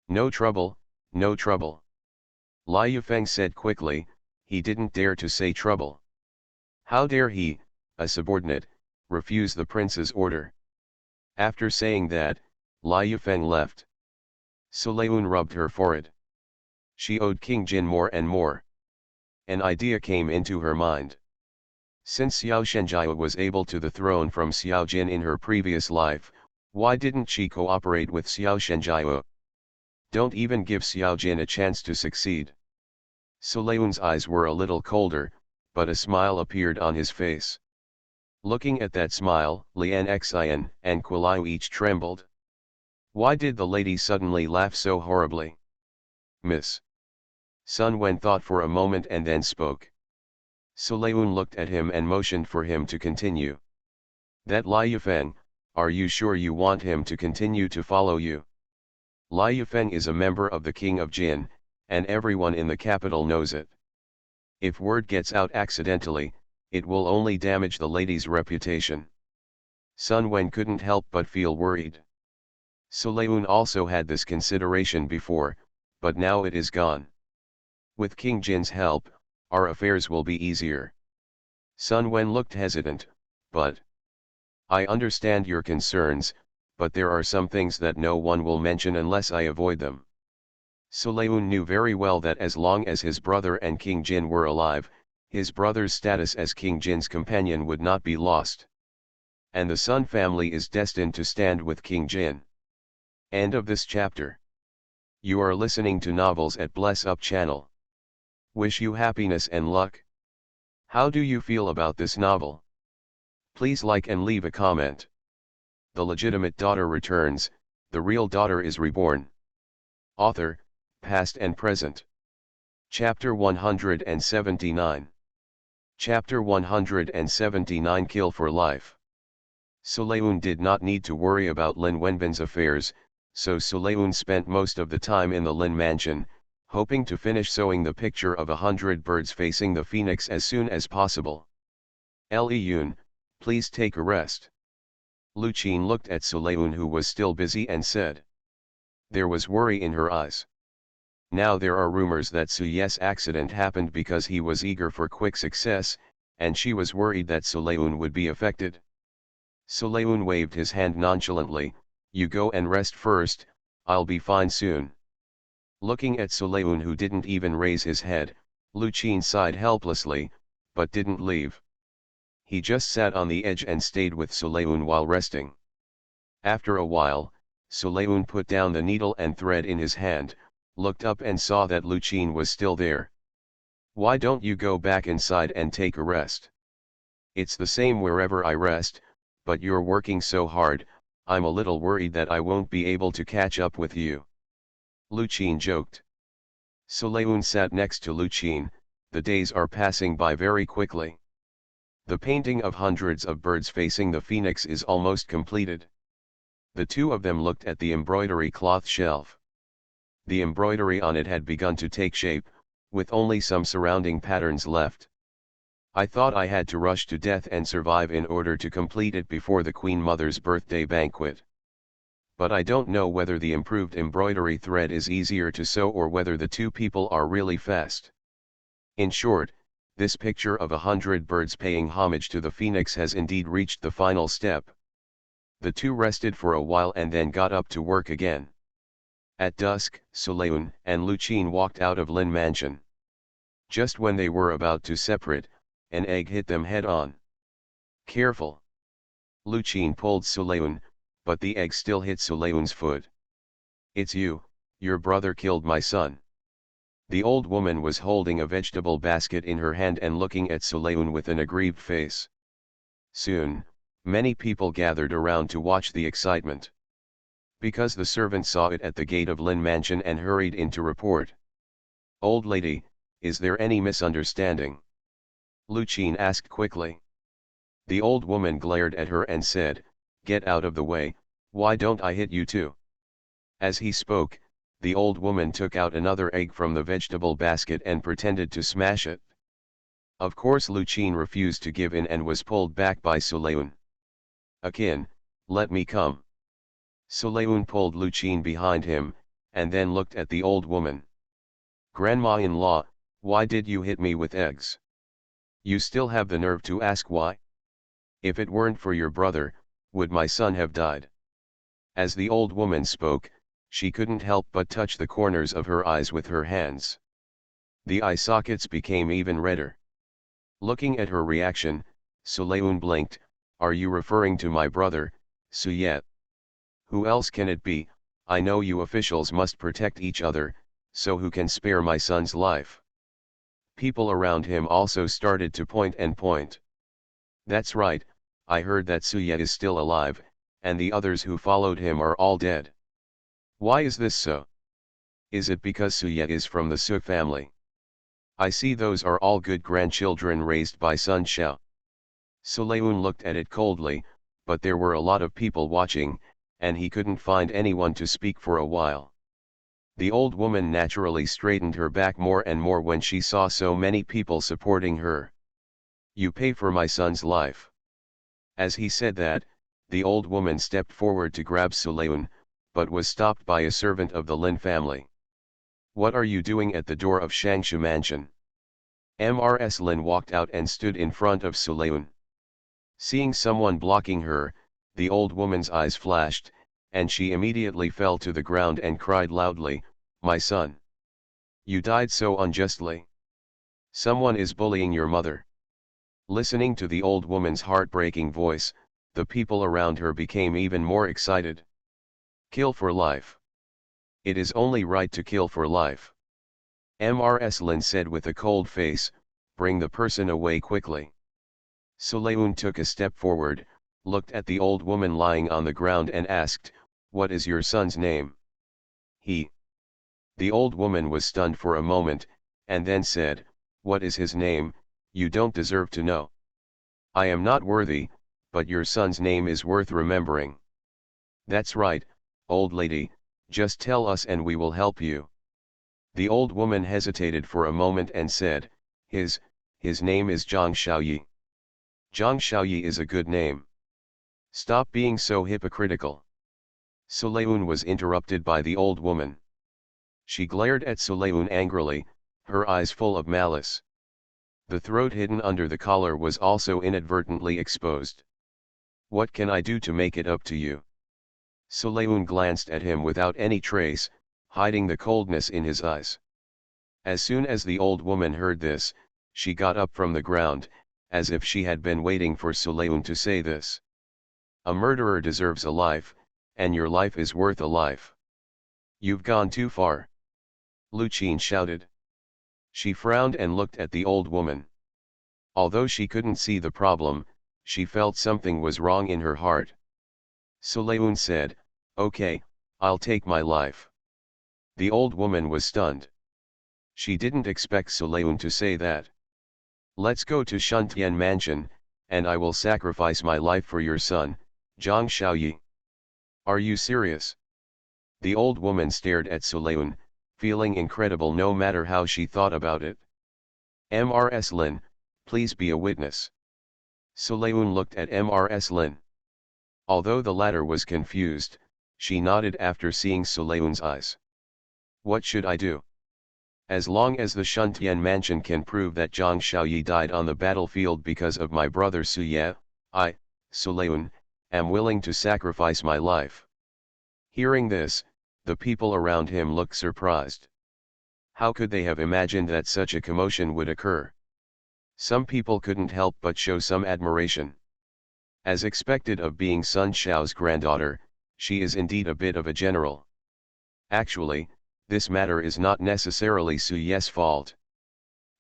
No trouble, no trouble. Lai Yufeng said quickly, he didn't dare to say trouble. How dare he, a subordinate, refuse the prince's order? After saying that, Lai Yufeng left. Sulayun rubbed her forehead. She owed King Jin more and more. An idea came into her mind. Since Xiao Shenjia was able to the throne from Xiao Jin in her previous life, why didn't she cooperate with Xiao Shenjia? Don't even give Xiao Jin a chance to succeed. Sulayun's eyes were a little colder, but a smile appeared on his face. Looking at that smile, Lian Xian and Kuliu each trembled. Why did the lady suddenly laugh so horribly? Miss Sun Wen thought for a moment and then spoke. Sulayun looked at him and motioned for him to continue. That Lai Yufeng, are you sure you want him to continue to follow you? Lai Yufeng is a member of the King of Jin, and everyone in the capital knows it. If word gets out accidentally, it will only damage the lady's reputation. Sun Wen couldn't help but feel worried. Sulayun also had this consideration before, but now it is gone. With King Jin's help, our affairs will be easier. Sun Wen looked hesitant, but I understand your concerns, but there are some things that no one will mention unless I avoid them. Sulayun knew very well that as long as his brother and King Jin were alive, his brother's status as King Jin's companion would not be lost. And the Sun family is destined to stand with King Jin. End of this chapter. You are listening to novels at Bless Up channel. Wish you happiness and luck. How do you feel about this novel? Please like and leave a comment. The legitimate daughter returns, the real daughter is reborn. Author, past and present. Chapter 179. Chapter 179 Kill for Life. Sulayun did not need to worry about Lin Wenbin's affairs, so Sulayun spent most of the time in the Lin mansion, hoping to finish sewing the picture of 100 birds facing the phoenix as soon as possible. Yun, please take a rest. Lu Qin looked at Sulayun, who was still busy, and said. There was worry in her eyes. Now there are rumors that Su Ye's accident happened because he was eager for quick success, and she was worried that Sulayun would be affected. Sulayun waved his hand nonchalantly, you go and rest first, I'll be fine soon. Looking at Sulayun, who didn't even raise his head, Lu Qin sighed helplessly, but didn't leave. He just sat on the edge and stayed with Sulayun while resting. After a while, Sulayun put down the needle and thread in his hand, looked up and saw that Lu Qin was still there. Why don't you go back inside and take a rest? It's the same wherever I rest, but you're working so hard, I'm a little worried that I won't be able to catch up with you. Lu Qin joked. Sulayun sat next to Lu Qin. The days are passing by very quickly. The painting of hundreds of birds facing the phoenix is almost completed. The two of them looked at the embroidery cloth shelf. The embroidery on it had begun to take shape, with only some surrounding patterns left. I thought I had to rush to death and survive in order to complete it before the Queen Mother's birthday banquet. But I don't know whether the improved embroidery thread is easier to sew or whether the two people are really fast. In short, this picture of 100 birds paying homage to the phoenix has indeed reached the final step. The two rested for a while and then got up to work again. At dusk, Sulayun and Lu Qin walked out of Lin Mansion. Just when they were about to separate, an egg hit them head on. Careful! Lu Qin pulled Sulayun, but the egg still hit Sulayun's foot. It's you, your brother killed my son. The old woman was holding a vegetable basket in her hand and looking at Sulayun with an aggrieved face. Soon, many people gathered around to watch the excitement. Because the servant saw it at the gate of Lin Mansion and hurried in to report. Old lady, is there any misunderstanding? Lu Qin asked quickly. The old woman glared at her and said, get out of the way, why don't I hit you too? As he spoke, the old woman took out another egg from the vegetable basket and pretended to smash it. Of course Lucien refused to give in and was pulled back by Suleun. "Akin, let me come." Suleun pulled Lucien behind him, and then looked at the old woman. "Grandma-in-law, why did you hit me with eggs? You still have the nerve to ask why? If it weren't for your brother, would my son have died?" As the old woman spoke, she couldn't help but touch the corners of her eyes with her hands. The eye sockets became even redder. Looking at her reaction, Suleun blinked. "Are you referring to my brother, Suyet? Who else can it be? I know you officials must protect each other, so who can spare my son's life?" People around him also started to point and point. "That's right, I heard that Suyet is still alive, and the others who followed him are all dead. Why is this so? Is it because Suyet is from the Su family? I see those are all good grandchildren raised by Sun Xiao." Suleun looked at it coldly, but there were a lot of people watching, and he couldn't find anyone to speak for a while. The old woman naturally straightened her back more and more when she saw so many people supporting her. "You pay for my son's life." As he said that, the old woman stepped forward to grab Suleun, but was stopped by a servant of the Lin family. "What are you doing at the door of Shangshu Mansion?" Mrs. Lin walked out and stood in front of Suleun. Seeing someone blocking her, the old woman's eyes flashed, and she immediately fell to the ground and cried loudly, "My son! You died so unjustly. Someone is bullying your mother." Listening to the old woman's heartbreaking voice, the people around her became even more excited. "Kill for life. It is only right to kill for life." Mrs. Lin said with a cold face, "Bring the person away quickly." Suleun took a step forward, looked at the old woman lying on the ground and asked, "What is your son's name?" "He." The old woman was stunned for a moment, and then said, "What is his name? You don't deserve to know. I am not worthy, but your son's name is worth remembering." "That's right, old lady, just tell us and we will help you." The old woman hesitated for a moment and said, His name is Zhang Xiaoyi." "Zhang Xiaoyi is a good name. Stop being so hypocritical." Suleun was interrupted by the old woman. She glared at Suleun angrily, her eyes full of malice. The throat hidden under the collar was also inadvertently exposed. "What can I do to make it up to you?" Suleun glanced at him without any trace, hiding the coldness in his eyes. As soon as the old woman heard this, she got up from the ground, as if she had been waiting for Suleun to say this. "A murderer deserves a life, and your life is worth a life. You've gone too far," Lucien shouted. She frowned and looked at the old woman. Although she couldn't see the problem, she felt something was wrong in her heart. Suleun said, "Okay, I'll take my life." The old woman was stunned. She didn't expect Suleun to say that. "Let's go to Shuntian Mansion, and I will sacrifice my life for your son, Zhang Xiaoyi." "Are you serious?" The old woman stared at Suleun, feeling incredible no matter how she thought about it. "Mrs. Lin, please be a witness." Suleun looked at Mrs. Lin. Although the latter was confused, she nodded after seeing Suleun's eyes. "What should I do?" "As long as the Shuntian Mansion can prove that Zhang Xiaoyi died on the battlefield because of my brother Suye, I, Suleun, am willing to sacrifice my life." Hearing this, the people around him looked surprised. How could they have imagined that such a commotion would occur? Some people couldn't help but show some admiration. As expected of being Sun Xiao's granddaughter, she is indeed a bit of a general. Actually, this matter is not necessarily Suye's fault.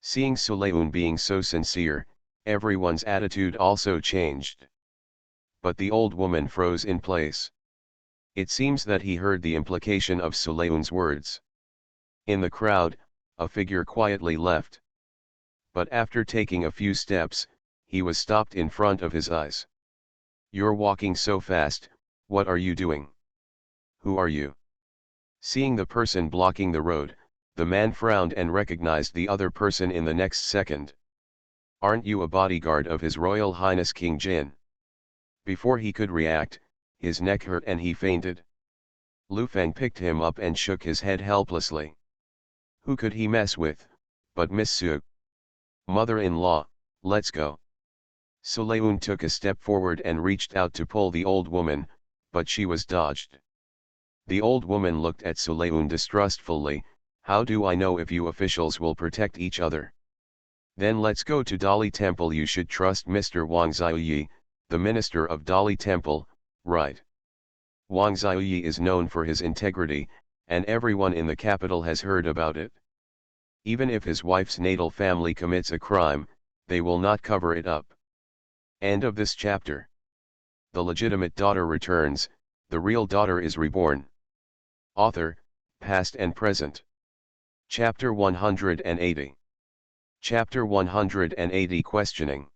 Seeing Suleun being so sincere, everyone's attitude also changed. But the old woman froze in place. It seems that he heard the implication of Suleun's words. In the crowd, a figure quietly left. But after taking a few steps, he was stopped in front of his eyes. "You're walking so fast, what are you doing? Who are you?" Seeing the person blocking the road, the man frowned and recognized the other person in the next second. "Aren't you a bodyguard of His Royal Highness King Jin?" Before he could react, his neck hurt and he fainted. Lu Feng picked him up and shook his head helplessly. Who could he mess with, but Miss Su? "Mother-in-law, let's go." Sulayun took a step forward and reached out to pull the old woman, but she was dodged. The old woman looked at Sulayun distrustfully. "How do I know if you officials will protect each other?" "Then let's go to Dali Temple. You should trust Mr. Wang Xiaoyi, the minister of Dali Temple, right? Wang Xiaoyi is known for his integrity, and everyone in the capital has heard about it. Even if his wife's natal family commits a crime, they will not cover it up." End of this chapter. The legitimate daughter returns, the real daughter is reborn. Author, past and present. Chapter 180. Chapter 180 Questioning.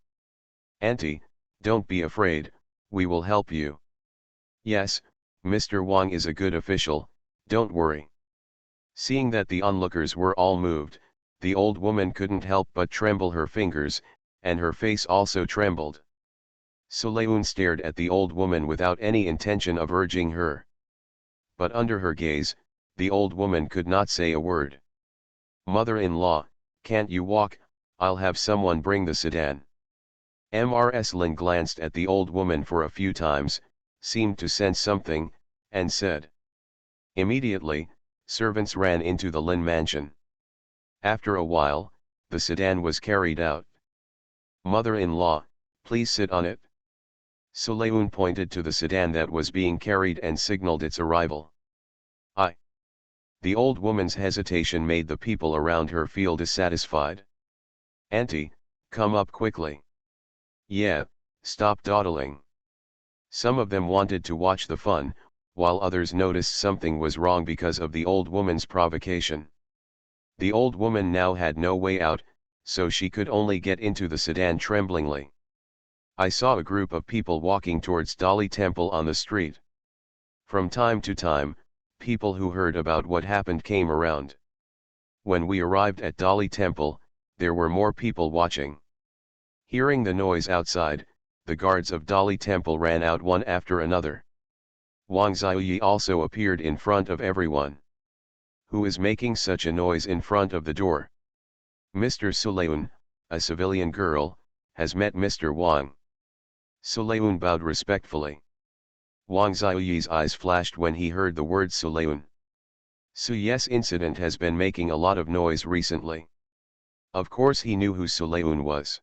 "Auntie, don't be afraid, we will help you." "Yes, Mr. Wang is a good official, don't worry." Seeing that the onlookers were all moved, the old woman couldn't help but tremble her fingers, and her face also trembled. Sulayun stared at the old woman without any intention of urging her. But under her gaze, the old woman could not say a word. "Mother-in-law, can't you walk? I'll have someone bring the sedan." Mrs. Lin glanced at the old woman for a few times, seemed to sense something, and said. Immediately, servants ran into the Lin mansion. After a while, the sedan was carried out. "Mother-in-law, please sit on it." Sulayun pointed to the sedan that was being carried and signaled its arrival. "I." The old woman's hesitation made the people around her feel dissatisfied. "Auntie, come up quickly." "Yeah, stop dawdling." Some of them wanted to watch the fun, while others noticed something was wrong because of the old woman's provocation. The old woman now had no way out, so she could only get into the sedan tremblingly. I saw a group of people walking towards Dali Temple on the street. From time to time, people who heard about what happened came around. When we arrived at Dali Temple, there were more people watching. Hearing the noise outside, the guards of Dali Temple ran out one after another. Wang Xiaoyi also appeared in front of everyone. "Who is making such a noise in front of the door?" "Mr. Sulayun, a civilian girl, has met Mr. Wang." Sulayun bowed respectfully. Wang Xiaoyi's eyes flashed when he heard the word Sulayun. Yes, incident has been making a lot of noise recently. Of course he knew who Sulayun was.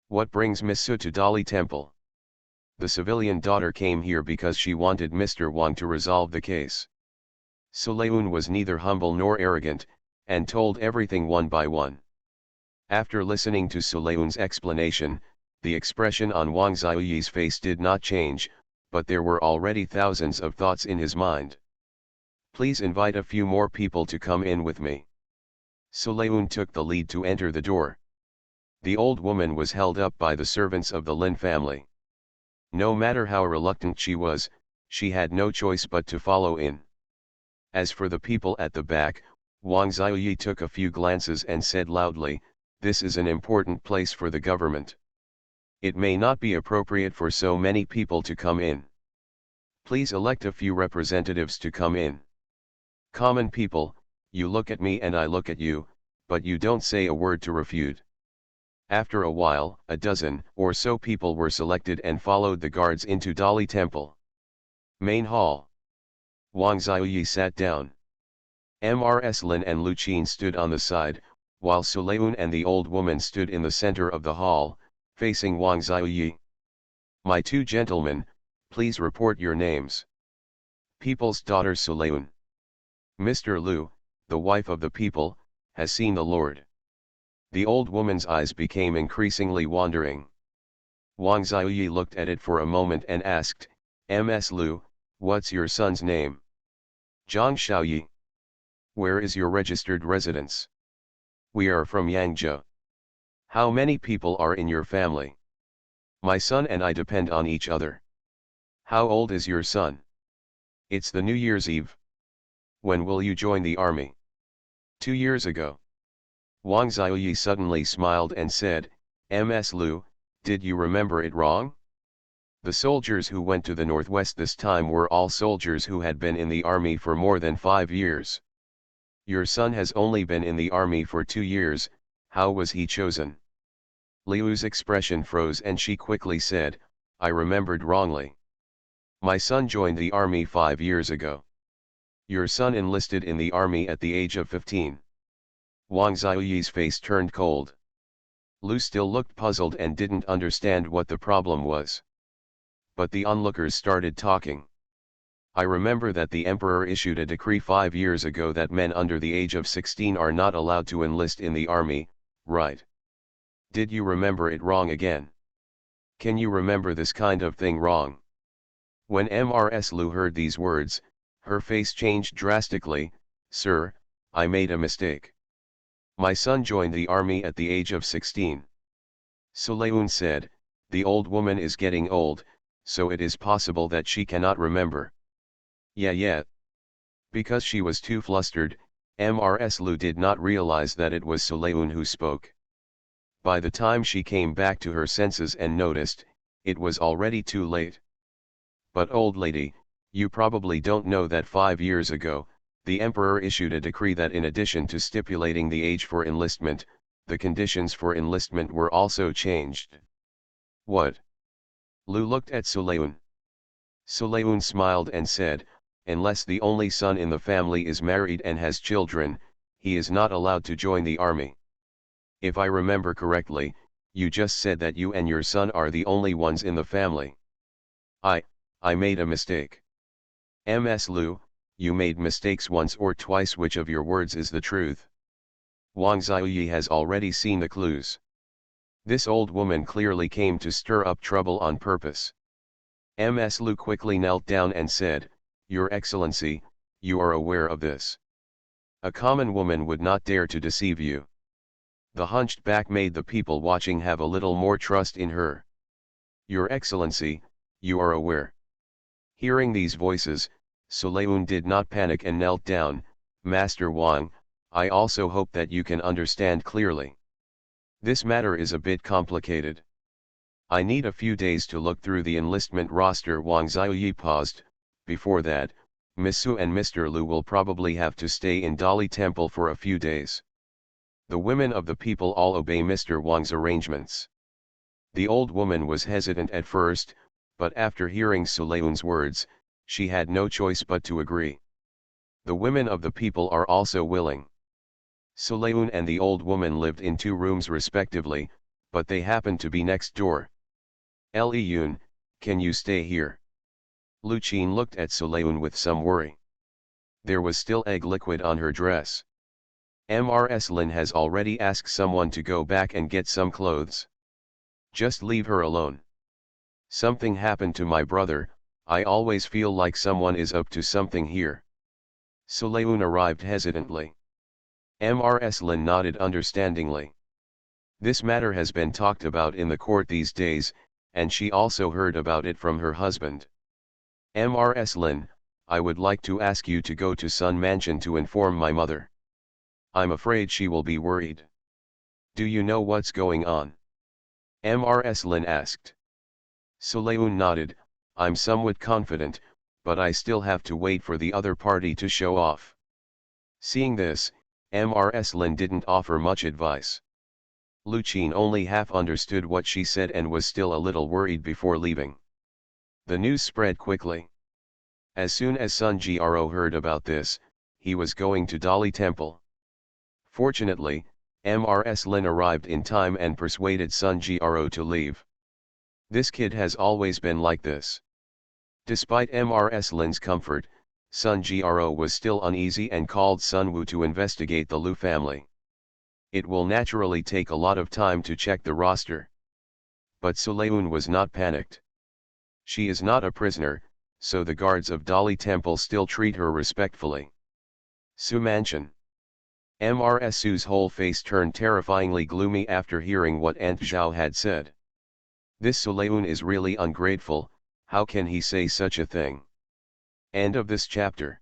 "What brings Miss Su to Dali Temple?" "The civilian daughter came here because she wanted Mr. Wang to resolve the case." Sulayun was neither humble nor arrogant, and told everything one by one. After listening to Sulayun's explanation, the expression on Wang Xiaoyi's face did not change, but there were already thousands of thoughts in his mind. "Please invite a few more people to come in with me." Sulayun took the lead to enter the door. The old woman was held up by the servants of the Lin family. No matter how reluctant she was, she had no choice but to follow in. As for the people at the back, Wang Xiaoyi took a few glances and said loudly, "This is an important place for the government. It may not be appropriate for so many people to come in. Please elect a few representatives to come in. Common people, you look at me and I look at you, but you don't say a word to refute." After a while, a dozen or so people were selected and followed the guards into Dali Temple. Main Hall. Wang Xiaoyi sat down. Mrs. Lin and Lu Qin stood on the side, while Sulayun and the old woman stood in the center of the hall, facing Wang Xiaoyi. "My two gentlemen, please report your names." People's daughter Sulayun. "Mr. Lu, the wife of the people, has seen the Lord." The old woman's eyes became increasingly wandering. Wang Xiaoyi looked at it for a moment and asked, "Ms. Lu, what's your son's name?" "Zhang Xiaoyi." "Where is your registered residence?" "We are from Yangzhou." "How many people are in your family?" "My son and I depend on each other." "How old is your son?" "It's the New Year's Eve." When will you join the army? 2 years ago. Wang Xiaoyi suddenly smiled and said, Ms. Lu, did you remember it wrong? The soldiers who went to the northwest this time were all soldiers who had been in the army for more than 5 years. Your son has only been in the army for 2 years, how was he chosen? Liu's expression froze and she quickly said, I remembered wrongly. My son joined the army 5 years ago. Your son enlisted in the army at the age of 15. Wang Xiaoyi's face turned cold. Lu still looked puzzled and didn't understand what the problem was. But the onlookers started talking. I remember that the emperor issued a decree 5 years ago that men under the age of 16 are not allowed to enlist in the army, right? Did you remember it wrong again? Can you remember this kind of thing wrong? When Ms. Lu heard these words, her face changed drastically. Sir, I made a mistake. My son joined the army at the age of 16. Sulayun said, the old woman is getting old, so it is possible that she cannot remember. Yeah. Because she was too flustered, Ms. Lu did not realize that it was Sulayun who spoke. By the time she came back to her senses and noticed, it was already too late. But old lady, you probably don't know that 5 years ago, the emperor issued a decree that in addition to stipulating the age for enlistment, the conditions for enlistment were also changed. What? Lu looked at Sulayun. Sulayun smiled and said, unless the only son in the family is married and has children, he is not allowed to join the army. If I remember correctly, you just said that you and your son are the only ones in the family. I made a mistake. Ms. Lu, you made mistakes once or twice. Which of your words is the truth? Wang Xiaoyi has already seen the clues. This old woman clearly came to stir up trouble on purpose. Ms. Lu quickly knelt down and said, Your Excellency, you are aware of this. A common woman would not dare to deceive you. The hunched back made the people watching have a little more trust in her. Your Excellency, you are aware. Hearing these voices, Sulayun did not panic and knelt down. Master Wang, I also hope that you can understand clearly. This matter is a bit complicated. I need a few days to look through the enlistment roster. Wang Xiaoyi paused. Before that, Miss Su and Mr. Lu will probably have to stay in Dali Temple for a few days. The women of the people all obey Mr. Wang's arrangements. The old woman was hesitant at first, but after hearing Sulayun's words, she had no choice but to agree. The women of the people are also willing. Sulayun and the old woman lived in 2 rooms respectively, but they happened to be next door. Liyun, can you stay here? Lu Qin looked at Sulayun with some worry. There was still egg liquid on her dress. Ms. Lin has already asked someone to go back and get some clothes. Just leave her alone. Something happened to my brother, I always feel like someone is up to something here. Sulayun arrived hesitantly. Ms. Lin nodded understandingly. This matter has been talked about in the court these days, and she also heard about it from her husband. Ms. Lin, I would like to ask you to go to Sun Mansion to inform my mother. I'm afraid she will be worried. Do you know what's going on? Ms. Lin asked. Sulayun nodded, I'm somewhat confident, but I still have to wait for the other party to show off. Seeing this, Ms. Lin didn't offer much advice. Lu Qin only half understood what she said and was still a little worried before leaving. The news spread quickly. As soon as Sun Jiaro heard about this, he was going to Dali Temple. Fortunately, Ms. Lin arrived in time and persuaded Sun Jiaro to leave. This kid has always been like this. Despite Ms. Lin's comfort, Sun Jiaro was still uneasy and called Sun Wu to investigate the Lu family. It will naturally take a lot of time to check the roster. But Sulayun was not panicked. She is not a prisoner, so the guards of Dali Temple still treat her respectfully. Su Mansion. Ms. Su's whole face turned terrifyingly gloomy after hearing what Aunt Zhao had said. This Sulayun is really ungrateful, how can he say such a thing? End of this chapter.